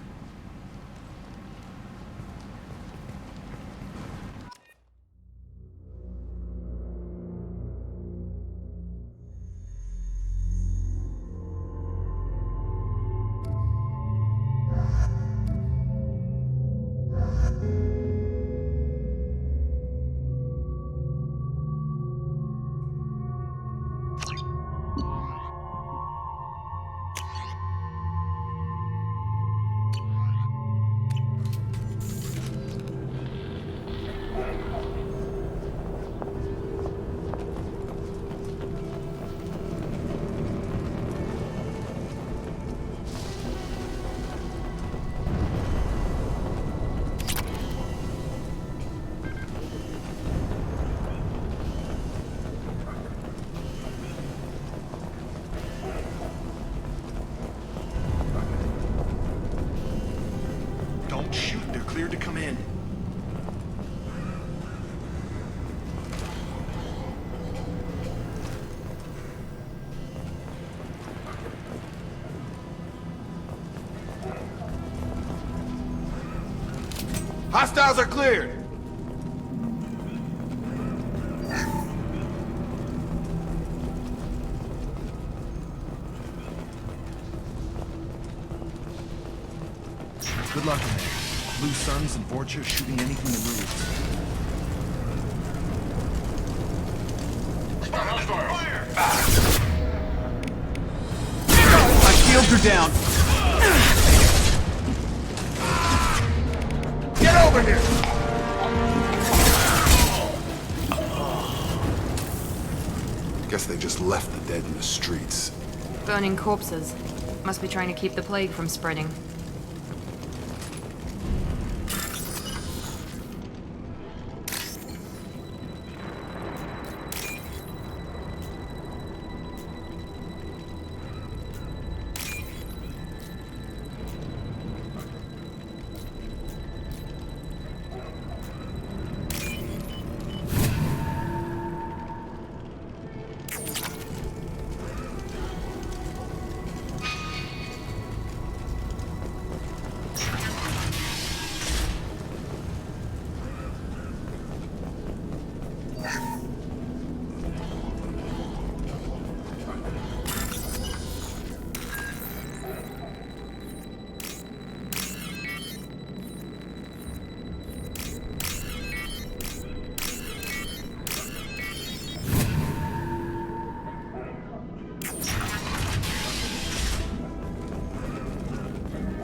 Don't shoot, they're cleared to come in. Hostiles are cleared! Good luck in there. Blue Suns and Vorcha shooting anything that moves. My shields are down. Get over here! Guess they just left the dead in the streets. Burning corpses. Must be trying to keep the plague from spreading.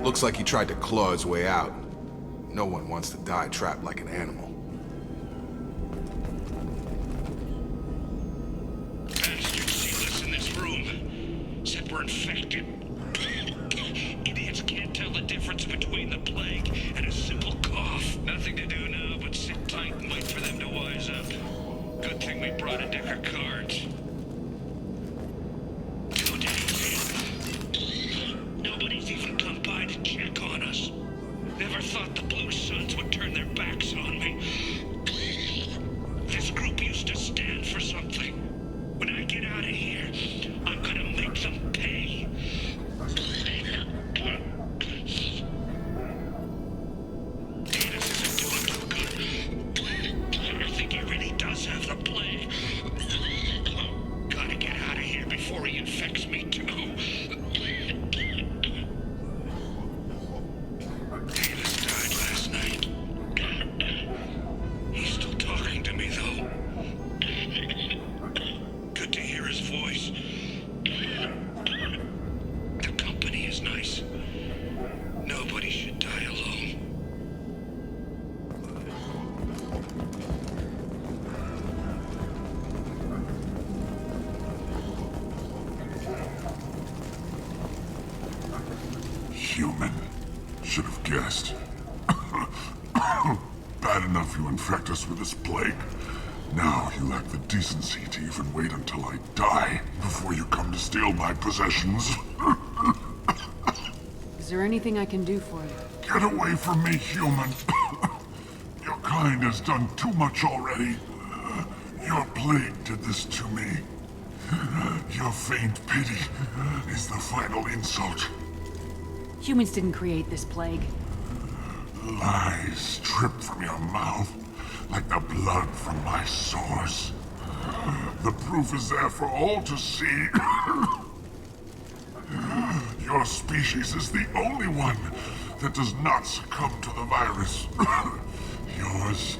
Looks like he tried to claw his way out. No one wants to die trapped like an animal. Bastards see us in this room. Said we're infected. Idiots can't tell the difference between the plague and a simple cough. Nothing to do now but sit tight and wait for them to wise up. Good thing we brought a deck of cards. 2 days in. Nobody's even come by to check on us. Never thought the Blue Suns would turn their backs on me. This group used to stand for something. When I get out of here, I'm gonna make them pay. Davis isn't doing too good. I think he really does have the plague. Gotta get out of here before he infects me too. Davis died last night. He's still talking to me, though. Good to hear his voice. The company is nice. Nobody should die alone. Human. Should have guessed. Bad enough you infect us with this plague. Now you lack the decency to even wait until I die before you come to steal my possessions. Is there anything I can do for you? Get away from me, human. Your kind has done too much already. Your plague did this to me. Your faint pity is the final insult. Humans didn't create this plague. Lies drip from your mouth like the blood from my sores. The proof is there for all to see. Your species is the only one that does not succumb to the virus. Yours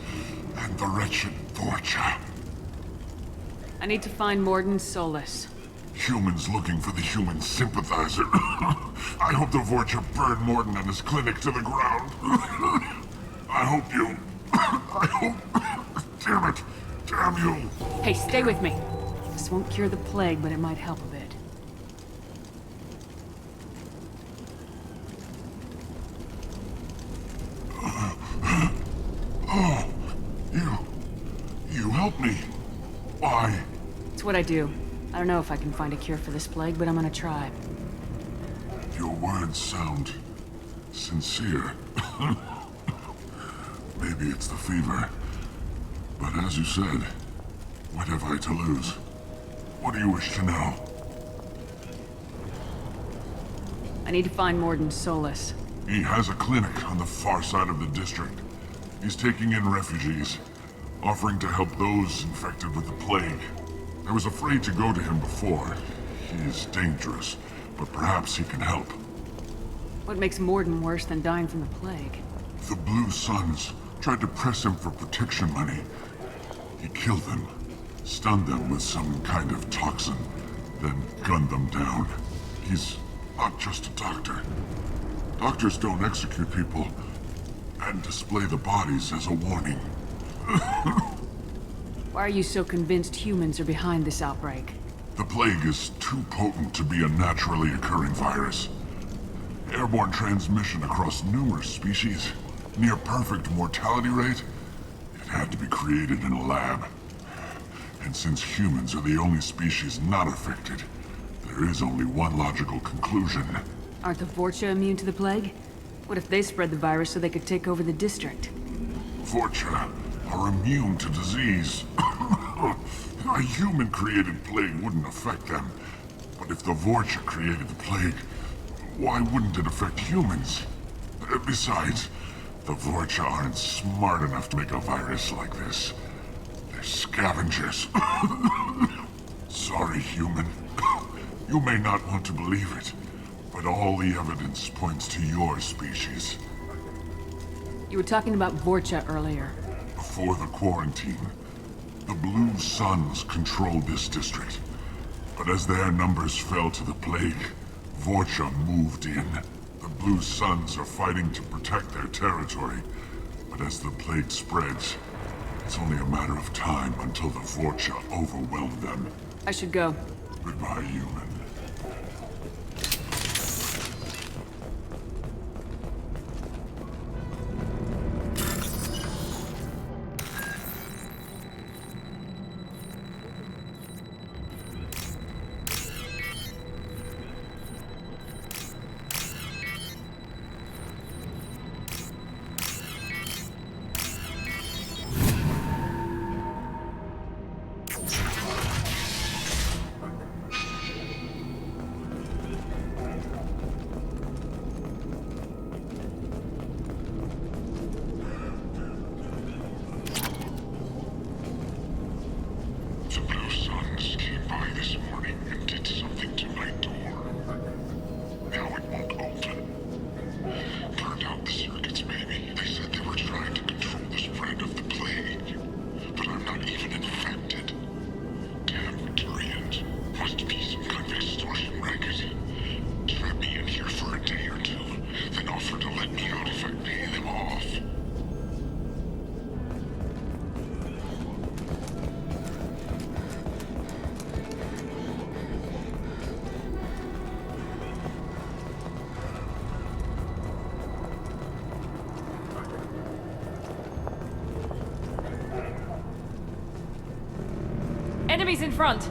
and the wretched Vorcha. I need to find Morden Solus. Humans looking for the human sympathizer. I hope the Vorcha burned Morden and his clinic to the ground. I hope you... I hope... Damn it! Damn you! Hey, stay with me. This won't cure the plague, but it might help a bit. Oh, you helped me. Why? It's what I do. I don't know if I can find a cure for this plague, but I'm gonna try. Your words sound sincere. Maybe it's the fever. But as you said, what have I to lose? What do you wish to know? I need to find Morden Solus. He has a clinic on the far side of the district. He's taking in refugees, offering to help those infected with the plague. I was afraid to go to him before. He is dangerous, but perhaps he can help. What makes Morden worse than dying from the plague? The Blue Suns tried to press him for protection money. He killed them, stunned them with some kind of toxin, then gunned them down. He's not just a doctor. Doctors don't execute people and display the bodies as a warning. Why are you so convinced humans are behind this outbreak? The plague is too potent to be a naturally occurring virus. Airborne transmission across numerous species, near perfect mortality rate. It had to be created in a lab. And since humans are the only species not affected, there is only one logical conclusion. Aren't the Vorcha immune to the plague? What if they spread the virus so they could take over the district? Vorcha are immune to disease. A human-created plague wouldn't affect them. But if the Vorcha created the plague, why wouldn't it affect humans? Besides, the Vorcha aren't smart enough to make a virus like this. They're scavengers. Sorry, human. You may not want to believe it, but all the evidence points to your species. You were talking about Vorcha earlier. Before the quarantine, the Blue Suns controlled this district. But as their numbers fell to the plague, Vorcha moved in. The Blue Suns are fighting to protect their territory. But as the plague spreads, it's only a matter of time until the Vorcha overwhelm them. I should go. Goodbye, human. Enemies in front!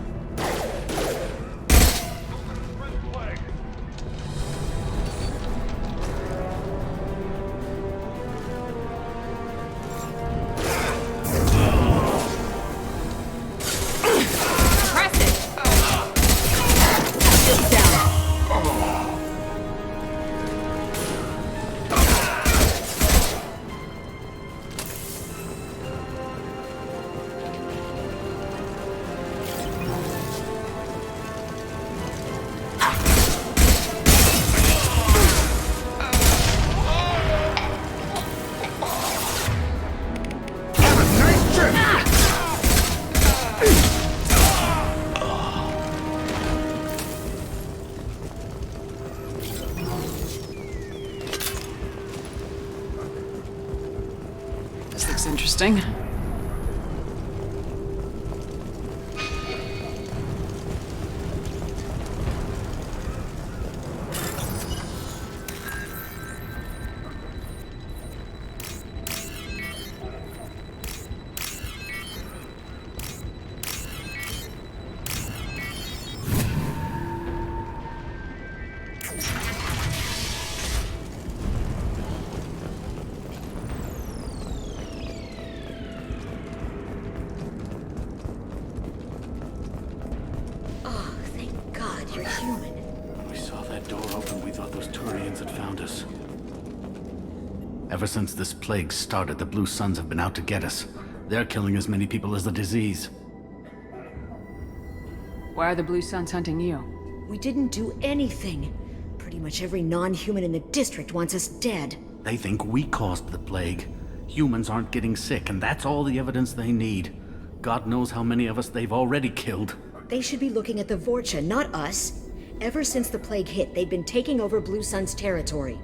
Interesting. Ever since this plague started, the Blue Suns have been out to get us. They're killing as many people as the disease. Why are the Blue Suns hunting you? We didn't do anything. Pretty much every non-human in the district wants us dead. They think we caused the plague. Humans aren't getting sick, and that's all the evidence they need. God knows how many of us they've already killed. They should be looking at the Vorcha, not us. Ever since the plague hit, they've been taking over Blue Sun's territory.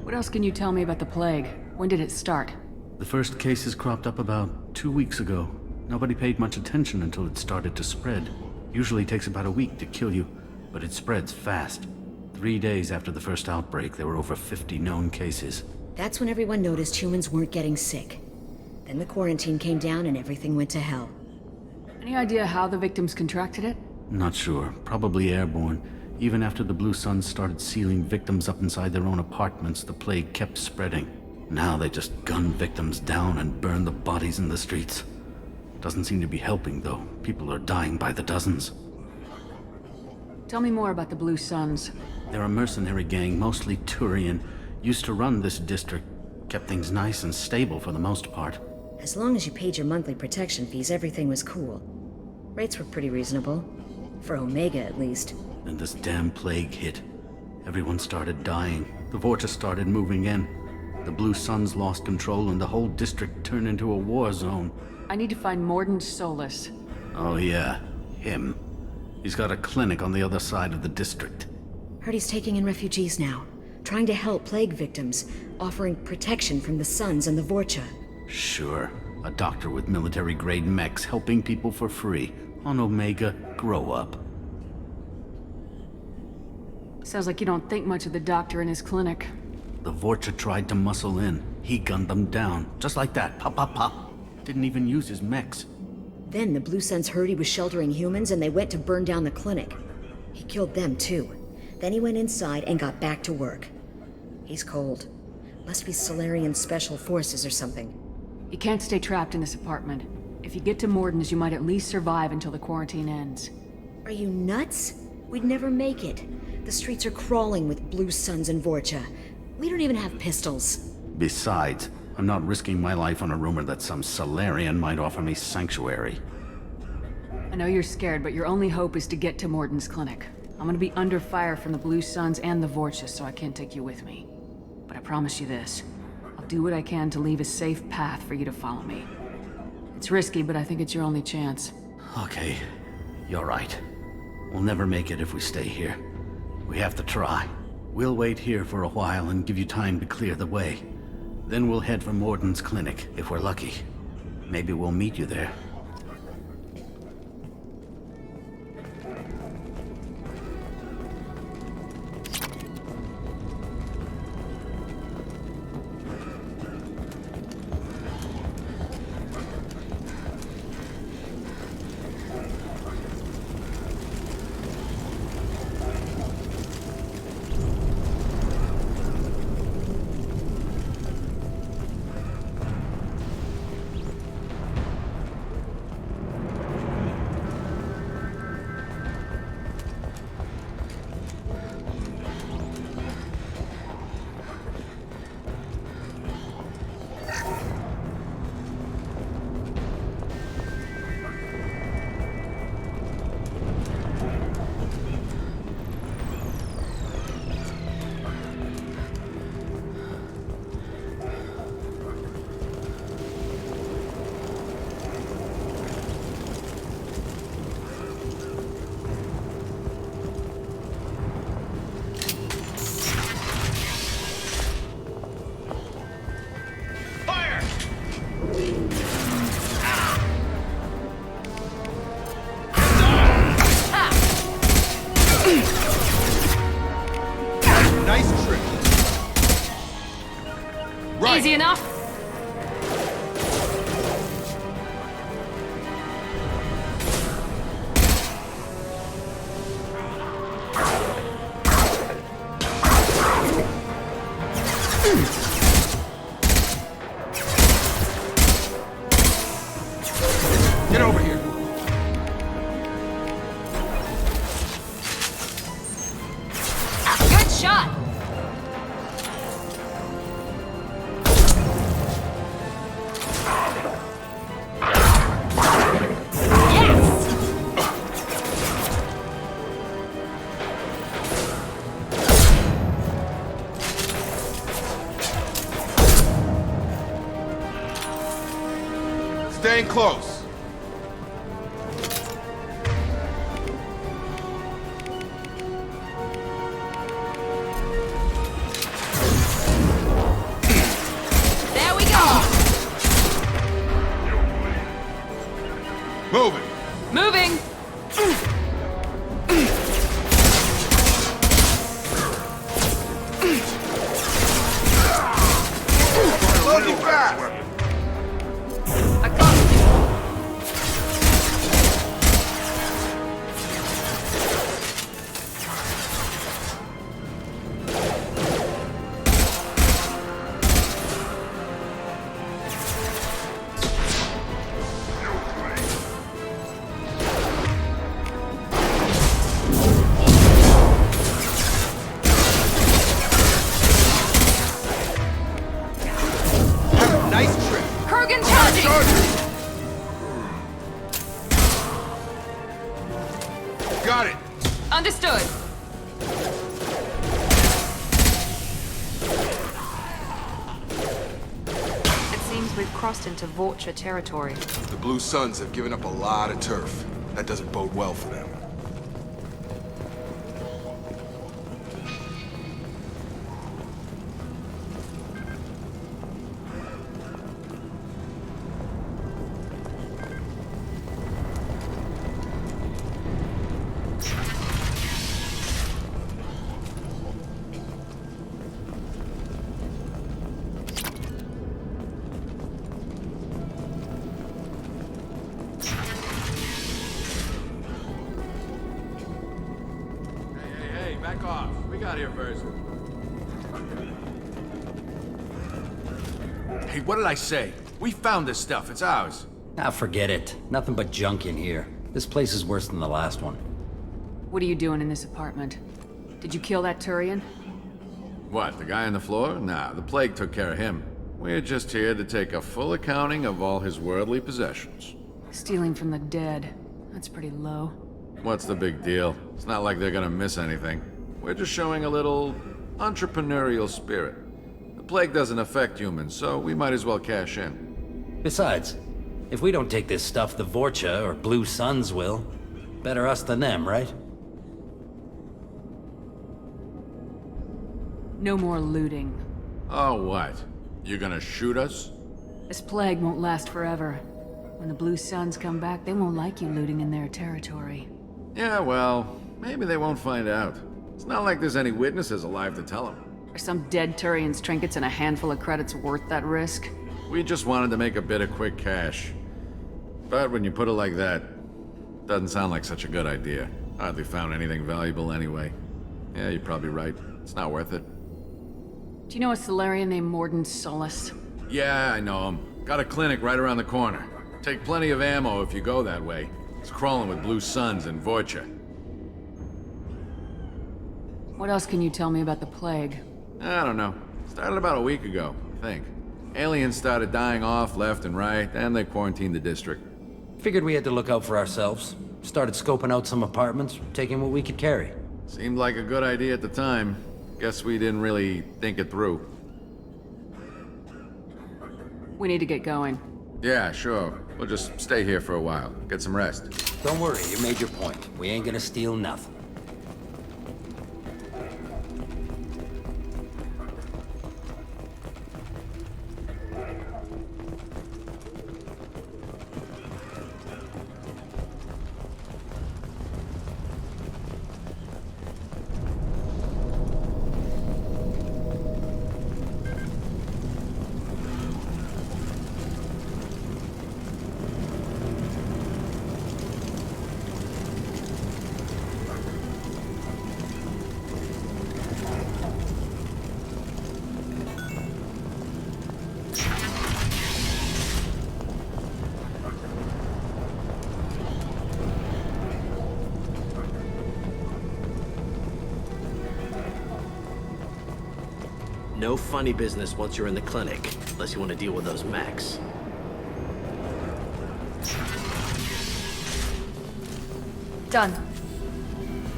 What else can you tell me about the plague? When did it start? The first cases cropped up about 2 weeks ago. Nobody paid much attention until it started to spread. Usually takes about a week to kill you, but it spreads fast. 3 days after the first outbreak, there were over 50 known cases. That's when everyone noticed humans weren't getting sick. Then the quarantine came down and everything went to hell. Any idea how the victims contracted it? Not sure. Probably airborne. Even after the Blue Suns started sealing victims up inside their own apartments, the plague kept spreading. Now they just gun victims down and burn the bodies in the streets. Doesn't seem to be helping, though. People are dying by the dozens. Tell me more about the Blue Suns. They're a mercenary gang, mostly Turian. Used to run this district. Kept things nice and stable for the most part. As long as you paid your monthly protection fees, everything was cool. Rates were pretty reasonable. For Omega, at least. Then this damn plague hit. Everyone started dying. The Vortex started moving in. The Blue Suns lost control and the whole district turned into a war zone. I need to find Morden Solus. Oh yeah, him. He's got a clinic on the other side of the district. Heard he's taking in refugees now. Trying to help plague victims. Offering protection from the Suns and the Vorcha. Sure. A doctor with military-grade mechs helping people for free. On Omega, grow up. Sounds like you don't think much of the doctor in his clinic. The Vorcha tried to muscle in. He gunned them down. Just like that. Pop, pop, pop. Didn't even use his mechs. Then the Blue Suns heard he was sheltering humans and they went to burn down the clinic. He killed them too. Then he went inside and got back to work. He's cold. Must be Salarian Special Forces or something. You can't stay trapped in this apartment. If you get to Morden's, you might at least survive until the quarantine ends. Are you nuts? We'd never make it. The streets are crawling with Blue Suns and Vorcha. We don't even have pistols. Besides, I'm not risking my life on a rumor that some Salarian might offer me sanctuary. I know you're scared, but your only hope is to get to Morden's clinic. I'm gonna be under fire from the Blue Suns and the Vorcha, so I can't take you with me. But I promise you this. I'll do what I can to leave a safe path for you to follow me. It's risky, but I think it's your only chance. Okay, you're right. We'll never make it if we stay here. We have to try. We'll wait here for a while and give you time to clear the way. Then we'll head for Morden's clinic, if we're lucky. Maybe we'll meet you there. Easy enough? Get over here. Good shot! Staying close. There we go! weapon. I got it. Got it. Understood. It seems we've crossed into Vorcha territory. The Blue Suns have given up a lot of turf. That doesn't bode well for them. Back off. We got here first. Hey, what did I say? We found this stuff. It's ours. Ah, forget it. Nothing but junk in here. This place is worse than the last one. What are you doing in this apartment? Did you kill that Turian? What, the guy on the floor? Nah, the plague took care of him. We're just here to take a full accounting of all his worldly possessions. Stealing from the dead. That's pretty low. What's the big deal? It's not like they're gonna miss anything. We're just showing a little entrepreneurial spirit. The plague doesn't affect humans, so we might as well cash in. Besides, if we don't take this stuff, the Vorcha or Blue Suns will. Better us than them, right? No more looting. Oh, what? You gonna shoot us? This plague won't last forever. When the Blue Suns come back, they won't like you looting in their territory. Yeah, well, maybe they won't find out. It's not like there's any witnesses alive to tell them. Are some dead Turian's trinkets and a handful of credits worth that risk? We just wanted to make a bit of quick cash. But when you put it like that, doesn't sound like such a good idea. Hardly found anything valuable anyway. Yeah, you're probably right. It's not worth it. Do you know a Salarian named Morden Solus? Yeah, I know him. Got a clinic right around the corner. Take plenty of ammo if you go that way. It's crawling with Blue Suns and Vorcha. What else can you tell me about the plague? I don't know. Started about a week ago, I think. Aliens started dying off left and right, and they quarantined the district. Figured we had to look out for ourselves. Started scoping out some apartments, taking what we could carry. Seemed like a good idea at the time. Guess we didn't really think it through. We need to get going. Yeah, sure. We'll just stay here for a while. Get some rest. Don't worry, you made your point. We ain't gonna steal nothing. No funny business once you're in the clinic, unless you want to deal with those mechs. Done.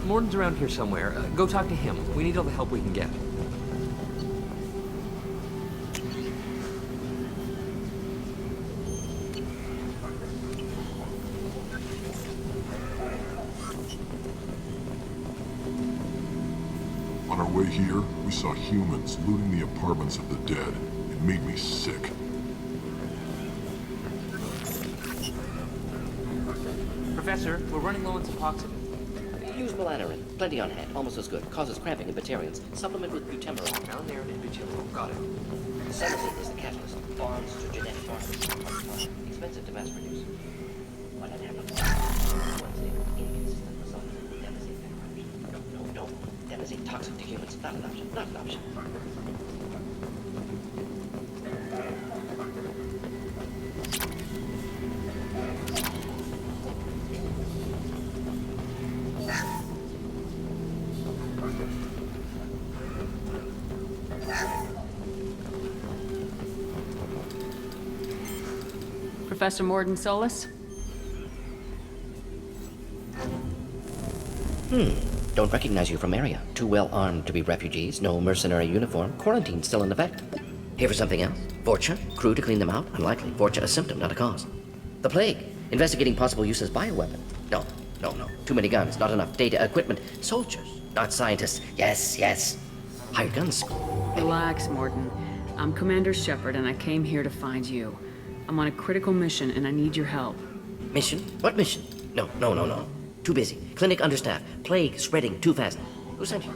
Morden's around here somewhere. Go talk to him. We need all the help we can get. On our way here, we saw humans looting the apartments of the dead. It made me sick. Professor, we're running low on Suboxone. Use melanorin. Plenty on hand. Almost as good. Causes cramping in Batarians. Supplement with butemmerol. Down there in Vigil. Got it. Senescence is the catalyst. Bonds to genetic markers. Expensive to mass produce. What had happened? Inconsistent result. Devastating corruption. No. Devastating toxic to humans. Not an option. Not an option. Professor Morden Solus? Don't recognize you from area. Too well armed to be refugees, no mercenary uniform, quarantine still in effect. Here for something else? Vorcha? Crew to clean them out? Unlikely. Vorcha a symptom, not a cause. The plague? Investigating possible use as bioweapon? No. Too many guns, not enough data, equipment. Soldiers, not scientists. Yes. Hired guns. Relax, Morden. I'm Commander Shepard, and I came here to find you. I'm on a critical mission, and I need your help. Mission? What mission? No. Too busy. Clinic understaffed. Plague spreading too fast. Who sent you?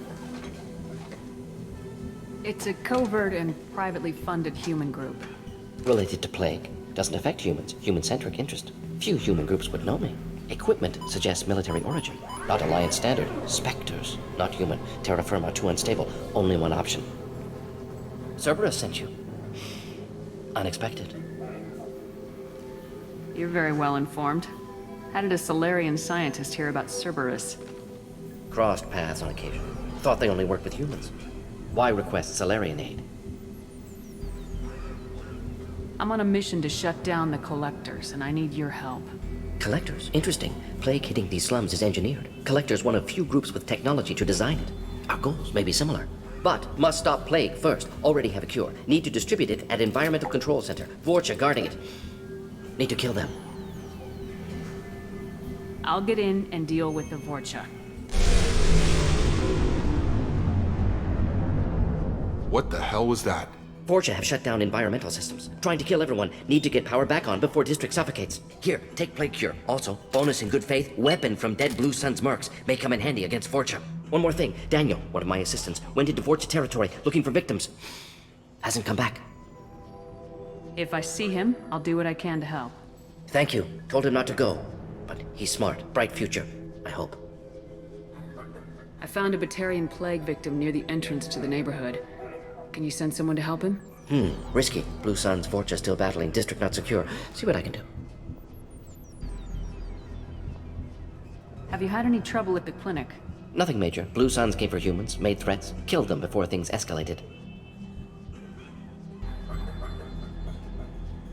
It's a covert and privately funded human group. Related to plague. Doesn't affect humans. Human-centric interest. Few human groups would know me. Equipment suggests military origin. Not Alliance standard. Spectres. Not human. Terra firma too unstable. Only one option. Cerberus sent you. Unexpected. You're very well informed. How did a Salarian scientist hear about Cerberus? Crossed paths on occasion. Thought they only worked with humans. Why request Salarian aid? I'm on a mission to shut down the Collectors, and I need your help. Collectors? Interesting. Plague hitting these slums is engineered. Collectors one of few groups with technology to design it. Our goals may be similar. But must stop plague first. Already have a cure. Need to distribute it at Environmental Control Center. Vorcha guarding it. Need to kill them. I'll get in and deal with the Vorcha. What the hell was that? Vorcha have shut down environmental systems. Trying to kill everyone. Need to get power back on before district suffocates. Here, take plague cure. Also, bonus in good faith, weapon from dead Blue Sun's mercs. May come in handy against Vorcha. One more thing. Daniel, one of my assistants, went into Vorcha territory looking for victims. Hasn't come back. If I see him, I'll do what I can to help. Thank you. Told him not to go. But he's smart. Bright future. I hope. I found a Batarian plague victim near the entrance to the neighborhood. Can you send someone to help him? Risky. Blue Sun's Vorcha still battling. District not secure. See what I can do. Have you had any trouble at the clinic? Nothing major. Blue Suns came for humans, made threats, killed them before things escalated.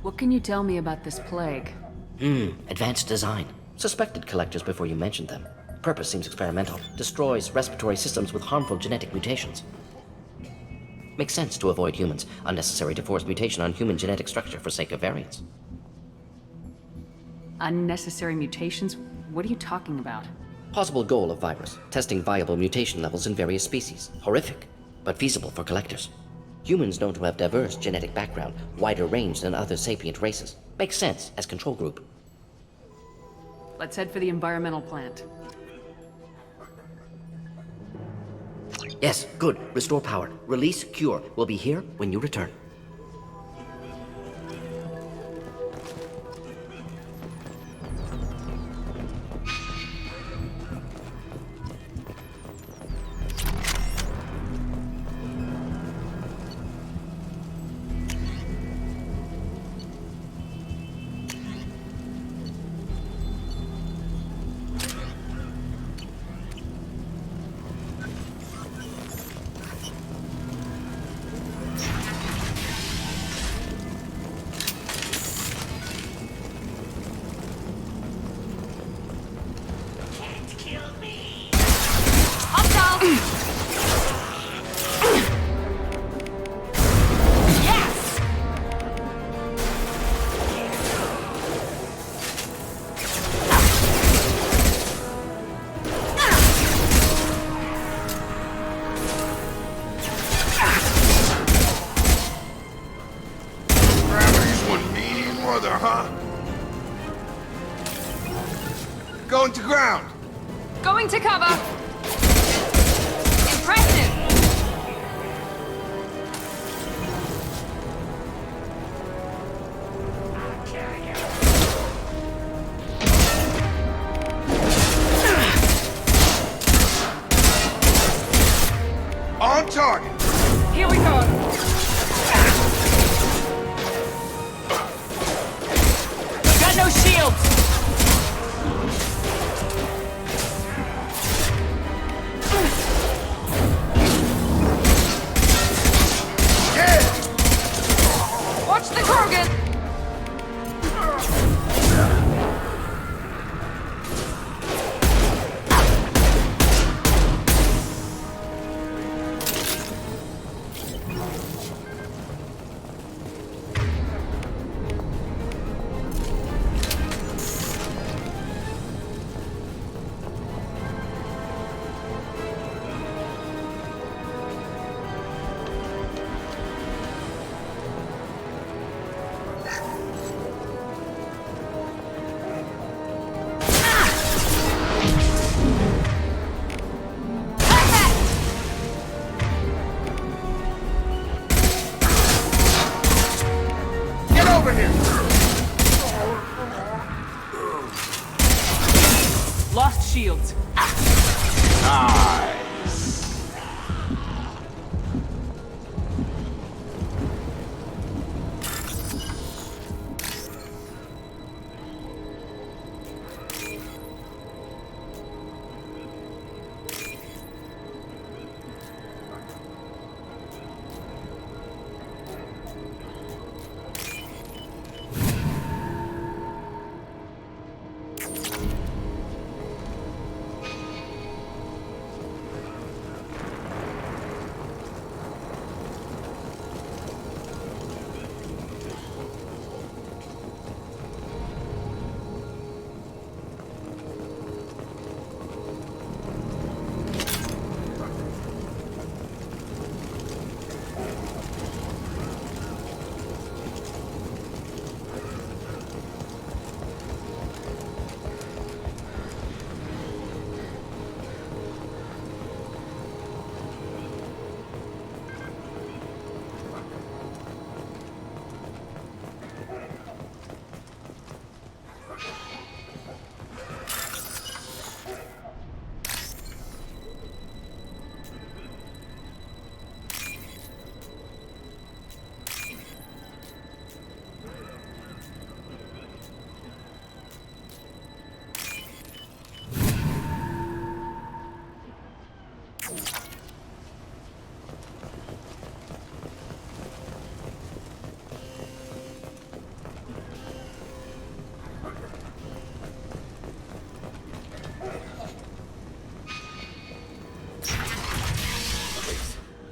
What can you tell me about this plague? Advanced design. Suspected collectors before you mentioned them. Purpose seems experimental. Destroys respiratory systems with harmful genetic mutations. Makes sense to avoid humans. Unnecessary to force mutation on human genetic structure for sake of variance. Unnecessary mutations? What are you talking about? Possible goal of virus. Testing viable mutation levels in various species. Horrific, but feasible for collectors. Humans known to have diverse genetic background, wider range than other sapient races. Makes sense as control group. Let's head for the environmental plant. Yes, good. Restore power. Release cure. We'll be here when you return. Going to ground. Going to cover. Impressive. over here! Lost shields.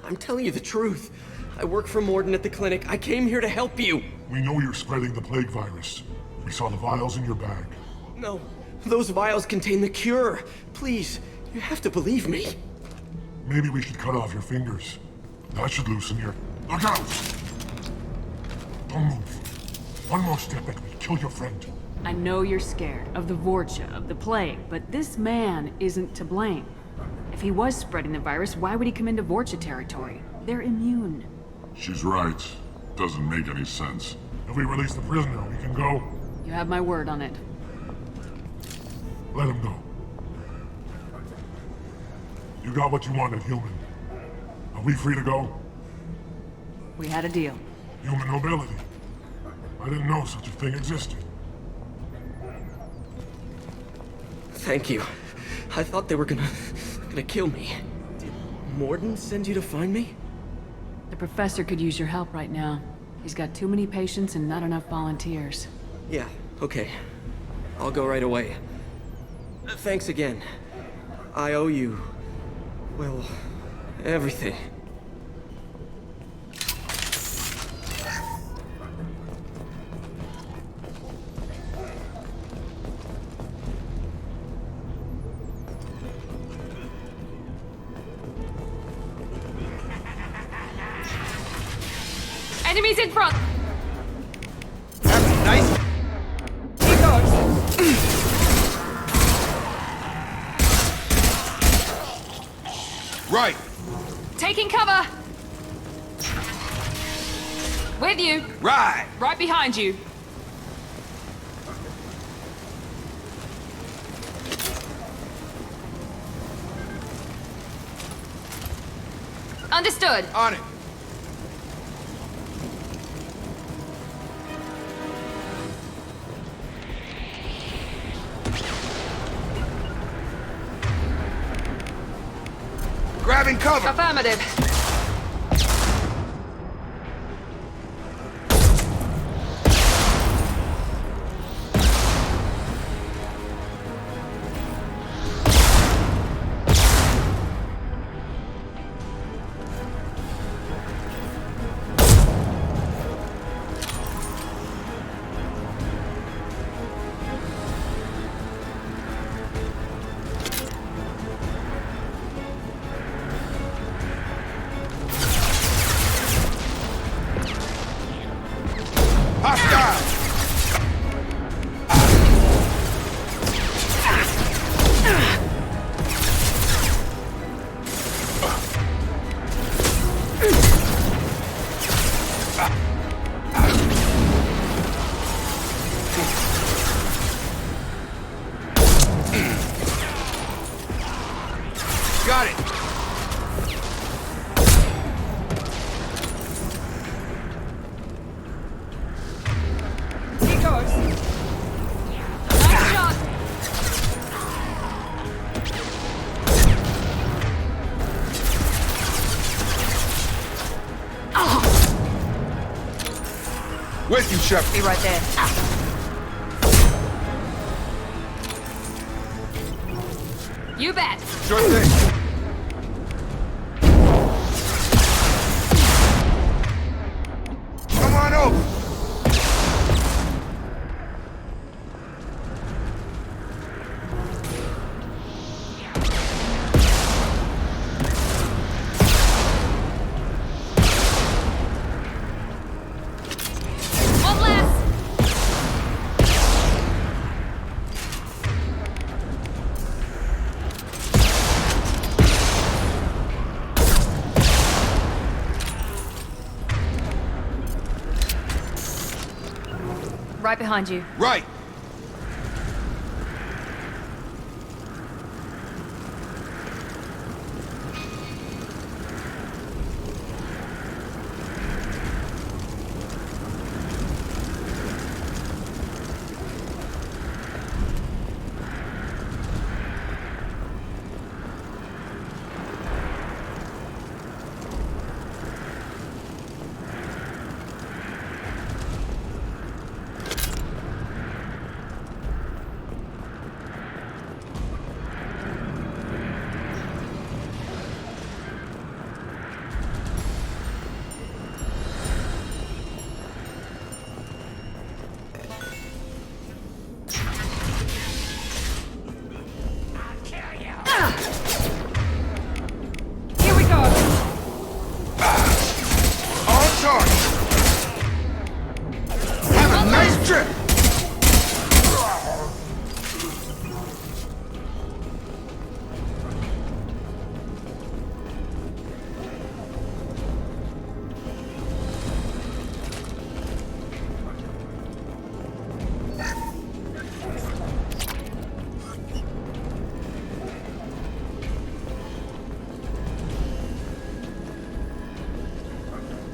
I'm telling you the truth. I work for Morden at the clinic. I came here to help you. We know you're spreading the plague virus. We saw the vials in your bag. No, those vials contain the cure. Please, you have to believe me. Maybe we should cut off your fingers. That should loosen your... Look out! Don't move. One more step and we kill your friend. I know you're scared of the Vorcha, of the plague, but this man isn't to blame. If he was spreading the virus, why would he come into Vorcha territory? They're immune. She's right. Doesn't make any sense. If we release the prisoner, we can go. You have my word on it. Let him go. You got what you wanted, human. Are we free to go? We had a deal. Human nobility. I didn't know such a thing existed. Thank you. I thought they were gonna kill me. Did Morden send you to find me? The professor could use your help right now. He's got too many patients and not enough volunteers. Yeah, okay. I'll go right away. Thanks again. I owe you... well, everything. Enemies in front! Nice! Keep going! Right! Taking cover! With you! Right! Right behind you! Understood! On it! Grabbing cover! Affirmative. With you, Shep. Be right there. You bet. Sure thing. Come on over. Right behind you. Right.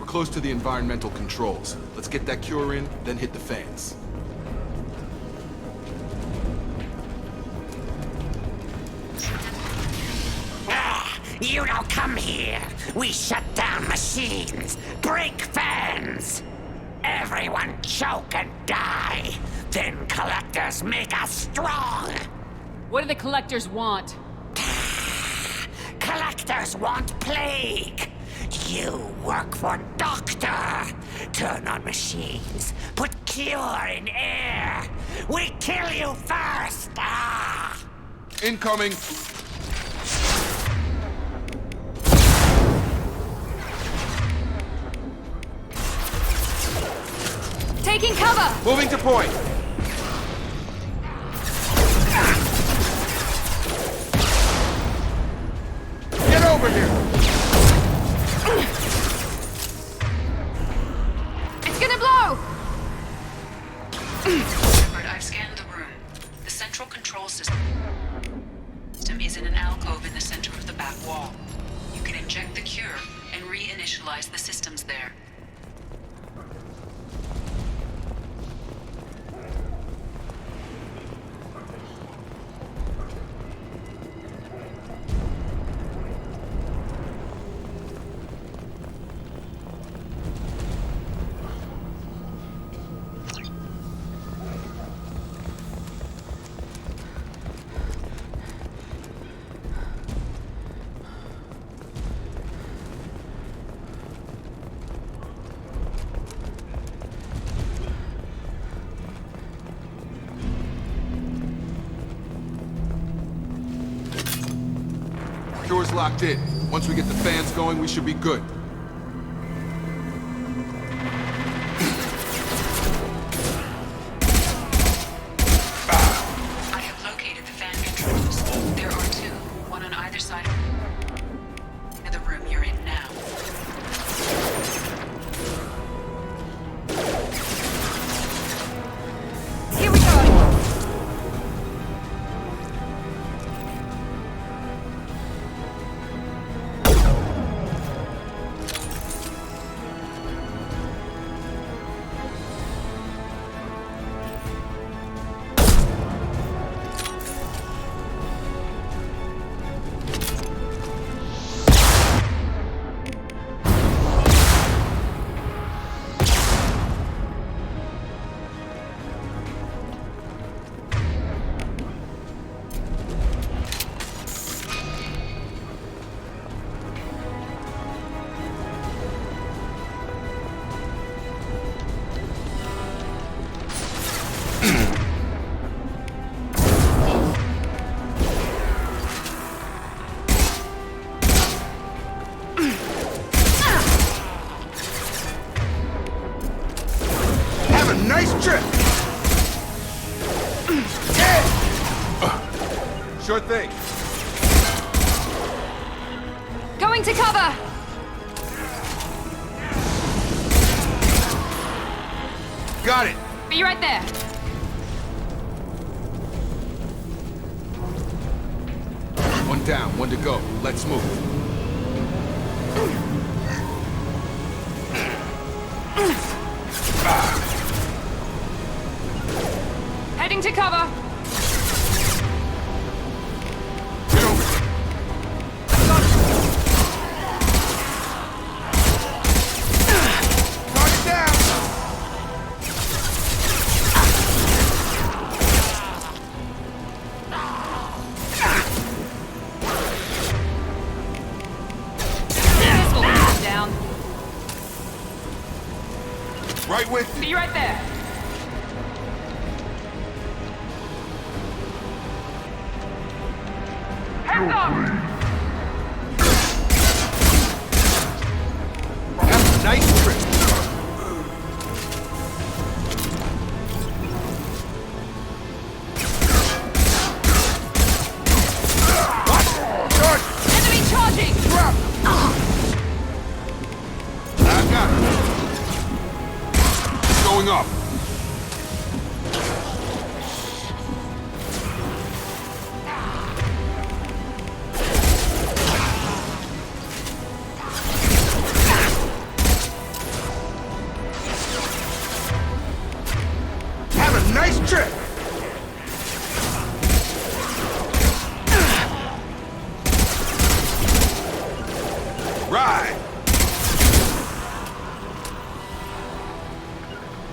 Close to the environmental controls. Let's get that cure in, then hit the fans. You don't come here. We shut down machines, break fans. Everyone choke and die. Then collectors make us strong. What do the collectors want? Collectors want plague. You work for Doctor. Turn on machines. Put cure in air. We kill you first. Ah! Incoming. Taking cover. Moving to point. Get over here. It's gonna blow! Shepard, I've scanned the room. The central control system is in an alcove in the center of the back wall. You can inject the cure and reinitialize the systems there. Cure's locked in. Once we get the fans going, we should be good. I have located the fan controls. There are two, one on either side of the room you're in now. Here we go! Have a nice trip! Sure thing. Going to cover! Got it! Be right there. One down, one to go. Let's move. Heading to cover. Get over. Target down! Pistol down. Right with you. Be right there. Heads up! Have a nice trip. Enemy charging! I got it. Going up. Have a nice trip. Right.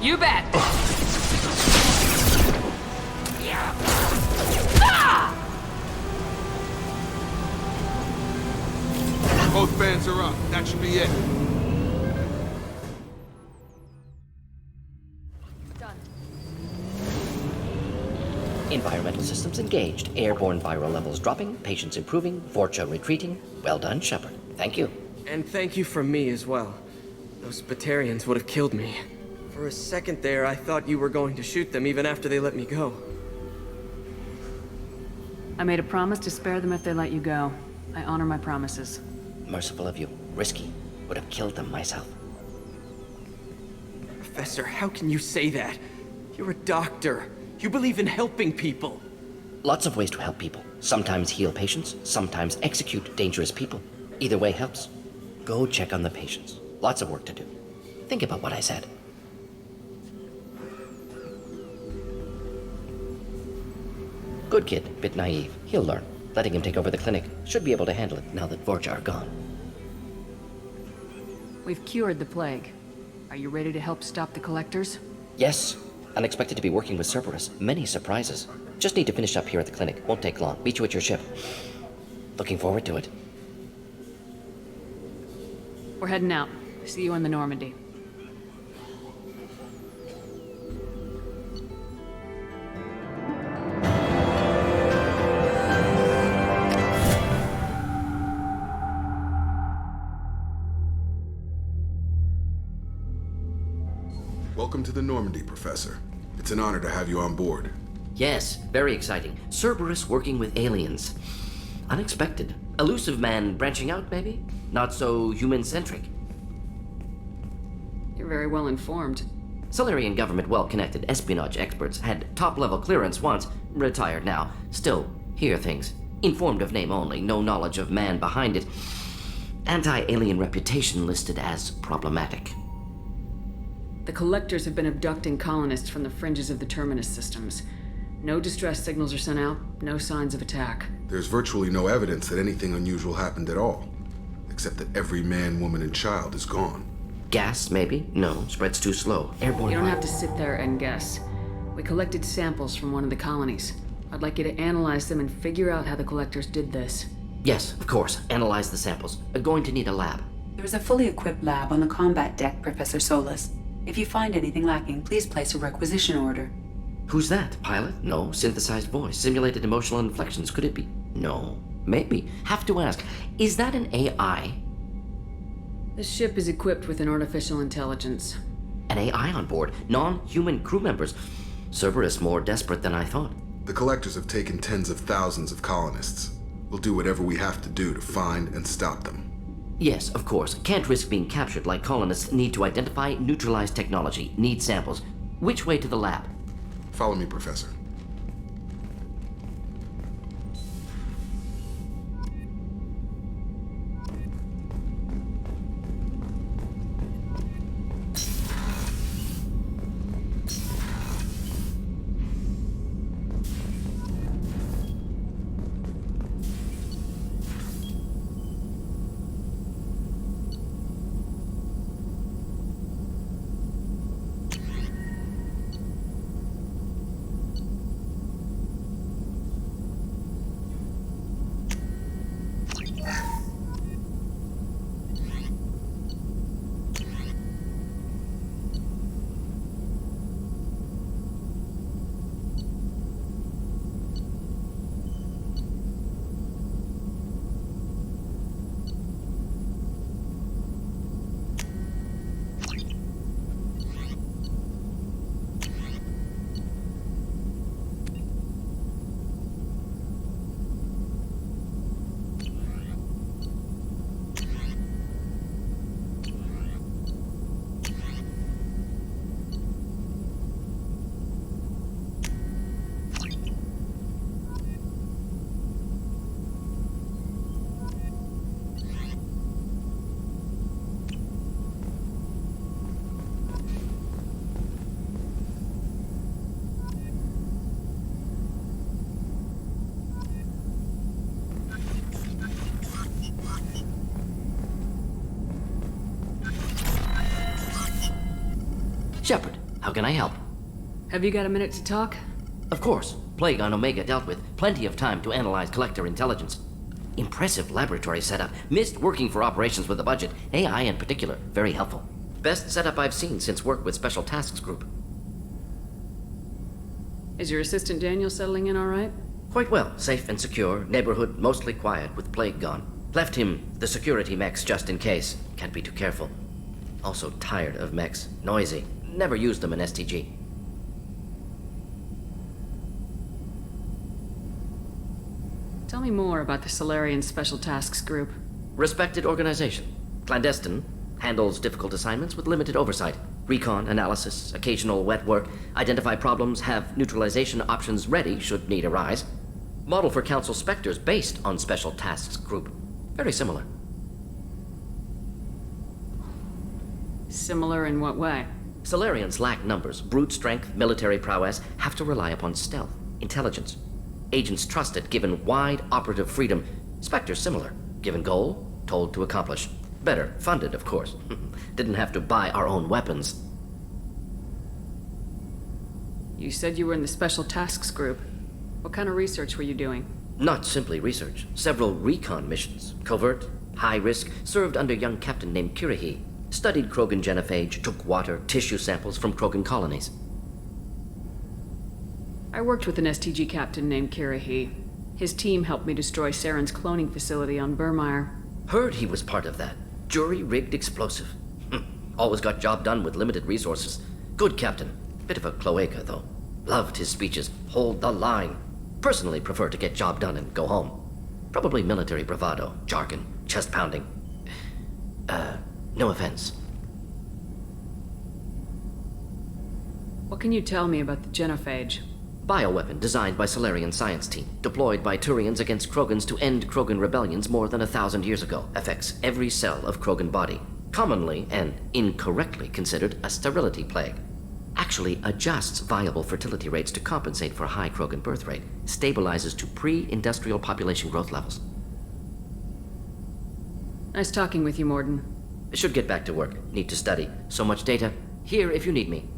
You bet. Both fans are up. That should be it. Environmental systems engaged. Airborne viral levels dropping. Patients improving. Vorcha retreating. Well done, Shepard. Thank you. And thank you from me as well. Those Batarians would have killed me. For a second there, I thought you were going to shoot them even after they let me go. I made a promise to spare them if they let you go. I honor my promises. Merciful of you. Risky. Would have killed them myself. Professor, how can you say that? You're a doctor. You believe in helping people. Lots of ways to help people. Sometimes heal patients, sometimes execute dangerous people. Either way helps. Go check on the patients. Lots of work to do. Think about what I said. Good kid, bit naive. He'll learn. Letting him take over the clinic. Should be able to handle it now that Vorcha are gone. We've cured the plague. Are you ready to help stop the collectors? Yes. Unexpected to be working with Cerberus. Many surprises. Just need to finish up here at the clinic. Won't take long. Meet you at your ship. Looking forward to it. We're heading out. See you on the Normandy. Welcome to the Normandy, Professor. It's an honor to have you on board. Yes, very exciting. Cerberus working with aliens. Unexpected. Elusive man branching out, maybe? Not so human-centric. You're very well informed. Salarian government well-connected espionage experts had top-level clearance once, retired now. Still, hear things. Informed of name only, no knowledge of man behind it. Anti-alien reputation listed as problematic. The collectors have been abducting colonists from the fringes of the Terminus systems. No distress signals are sent out, no signs of attack. There's virtually no evidence that anything unusual happened at all. Except that every man, woman, and child is gone. Gas, maybe? No, spreads too slow. Airborne. You don't have to sit there and guess. We collected samples from one of the colonies. I'd like you to analyze them and figure out how the collectors did this. Yes, of course. Analyze the samples. Going to need a lab. There's a fully equipped lab on the combat deck, Professor Solis. If you find anything lacking, please place a requisition order. Who's that? Pilot? No. Synthesized voice. Simulated emotional inflections. Could it be? No. Maybe. Have to ask. Is that an AI? The ship is equipped with an artificial intelligence. an AI on board, non-human crew members. Cerberus more desperate than I thought. The Collectors have taken tens of thousands of colonists. We'll do whatever we have to do to find and stop them. Yes, of course. Can't risk being captured like colonists need to identify, neutralize technology, need samples. Which way to the lab? Follow me, Professor. Shepard, how can I help? Have you got a minute to talk? Of course. Plague on Omega dealt with. Plenty of time to analyze Collector intelligence. Impressive laboratory setup. Missed working for operations with a budget. AI in particular. Very helpful. Best setup I've seen since work with Special Tasks Group. Is your assistant Daniel settling in all right? Quite well. Safe and secure. Neighborhood mostly quiet with Plague gone. Left him the security mechs just in case. Can't be too careful. Also tired of mechs. Noisy. Never used them in STG. Tell me more about the Salarian Special Tasks Group. Respected organization. Clandestine. Handles difficult assignments with limited oversight. Recon, analysis, occasional wet work. Identify problems, have neutralization options ready should need arise. Model for Council Spectres based on Special Tasks Group. Very similar. Similar in what way? Salarians lack numbers, brute strength, military prowess, have to rely upon stealth, intelligence. Agents trusted, given wide operative freedom. Spectres similar, given goal, told to accomplish. Better, funded, of course. Didn't have to buy our own weapons. You said you were in the Special Tasks Group. What kind of research were you doing? Not simply research. Several recon missions. Covert, high risk, served under a young captain named Kirihi. Studied Krogan genophage, took water, tissue samples from Krogan colonies. I worked with an STG captain named Kirihi. His team helped me destroy Saren's cloning facility on Burmire. Heard he was part of that. Jury-rigged explosive. Always got job done with limited resources. Good captain. Bit of a cloaca, though. Loved his speeches. Hold the line. Personally prefer to get job done and go home. Probably military bravado, jargon, chest pounding. No offense. What can you tell me about the genophage? Bioweapon designed by Salarian science team, deployed by Turians against Krogans to end Krogan rebellions more than 1,000 years ago. Affects every cell of Krogan body. Commonly and incorrectly considered a sterility plague. Actually adjusts viable fertility rates to compensate for high Krogan birth rate. Stabilizes to pre-industrial population growth levels. Nice talking with you, Morden. Should get back to work. Need to study. So much data. Here if you need me.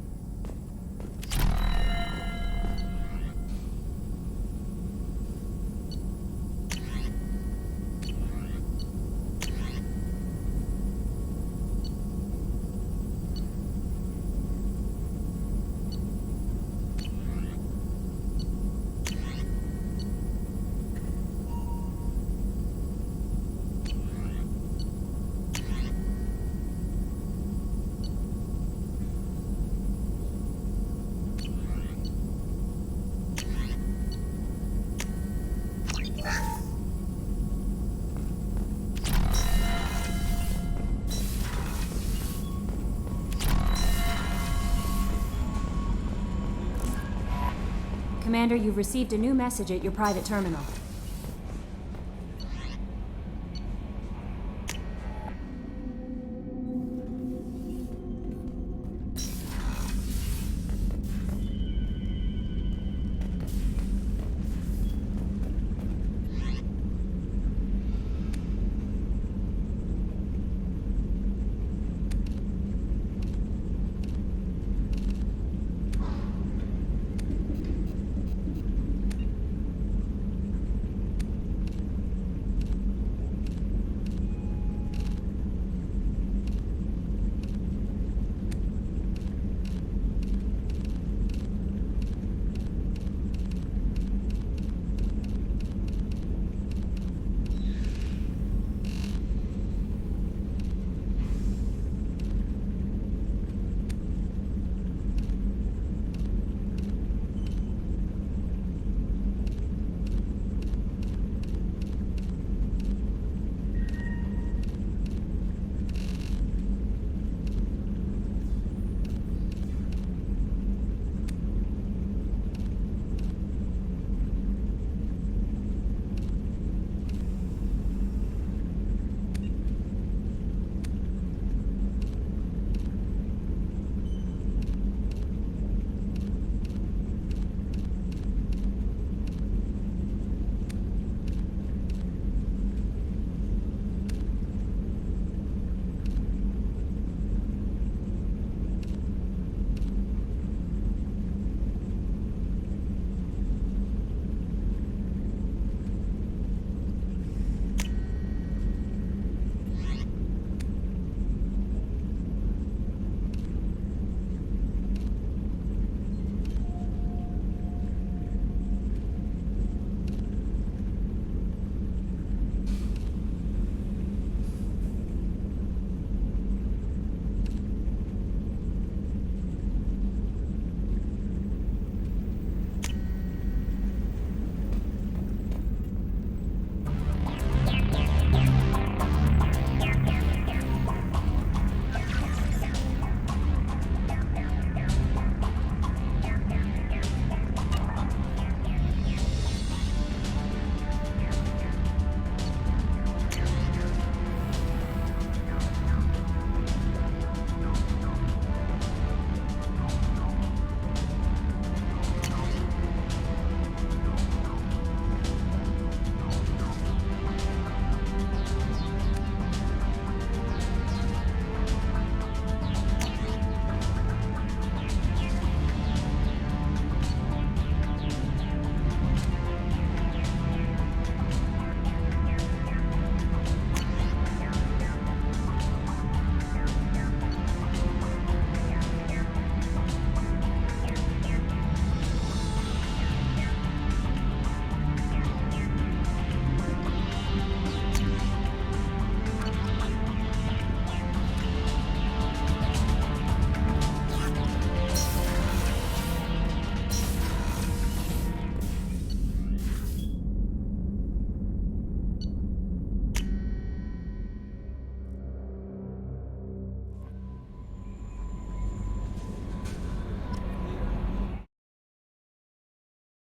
Commander, you've received a new message at your private terminal.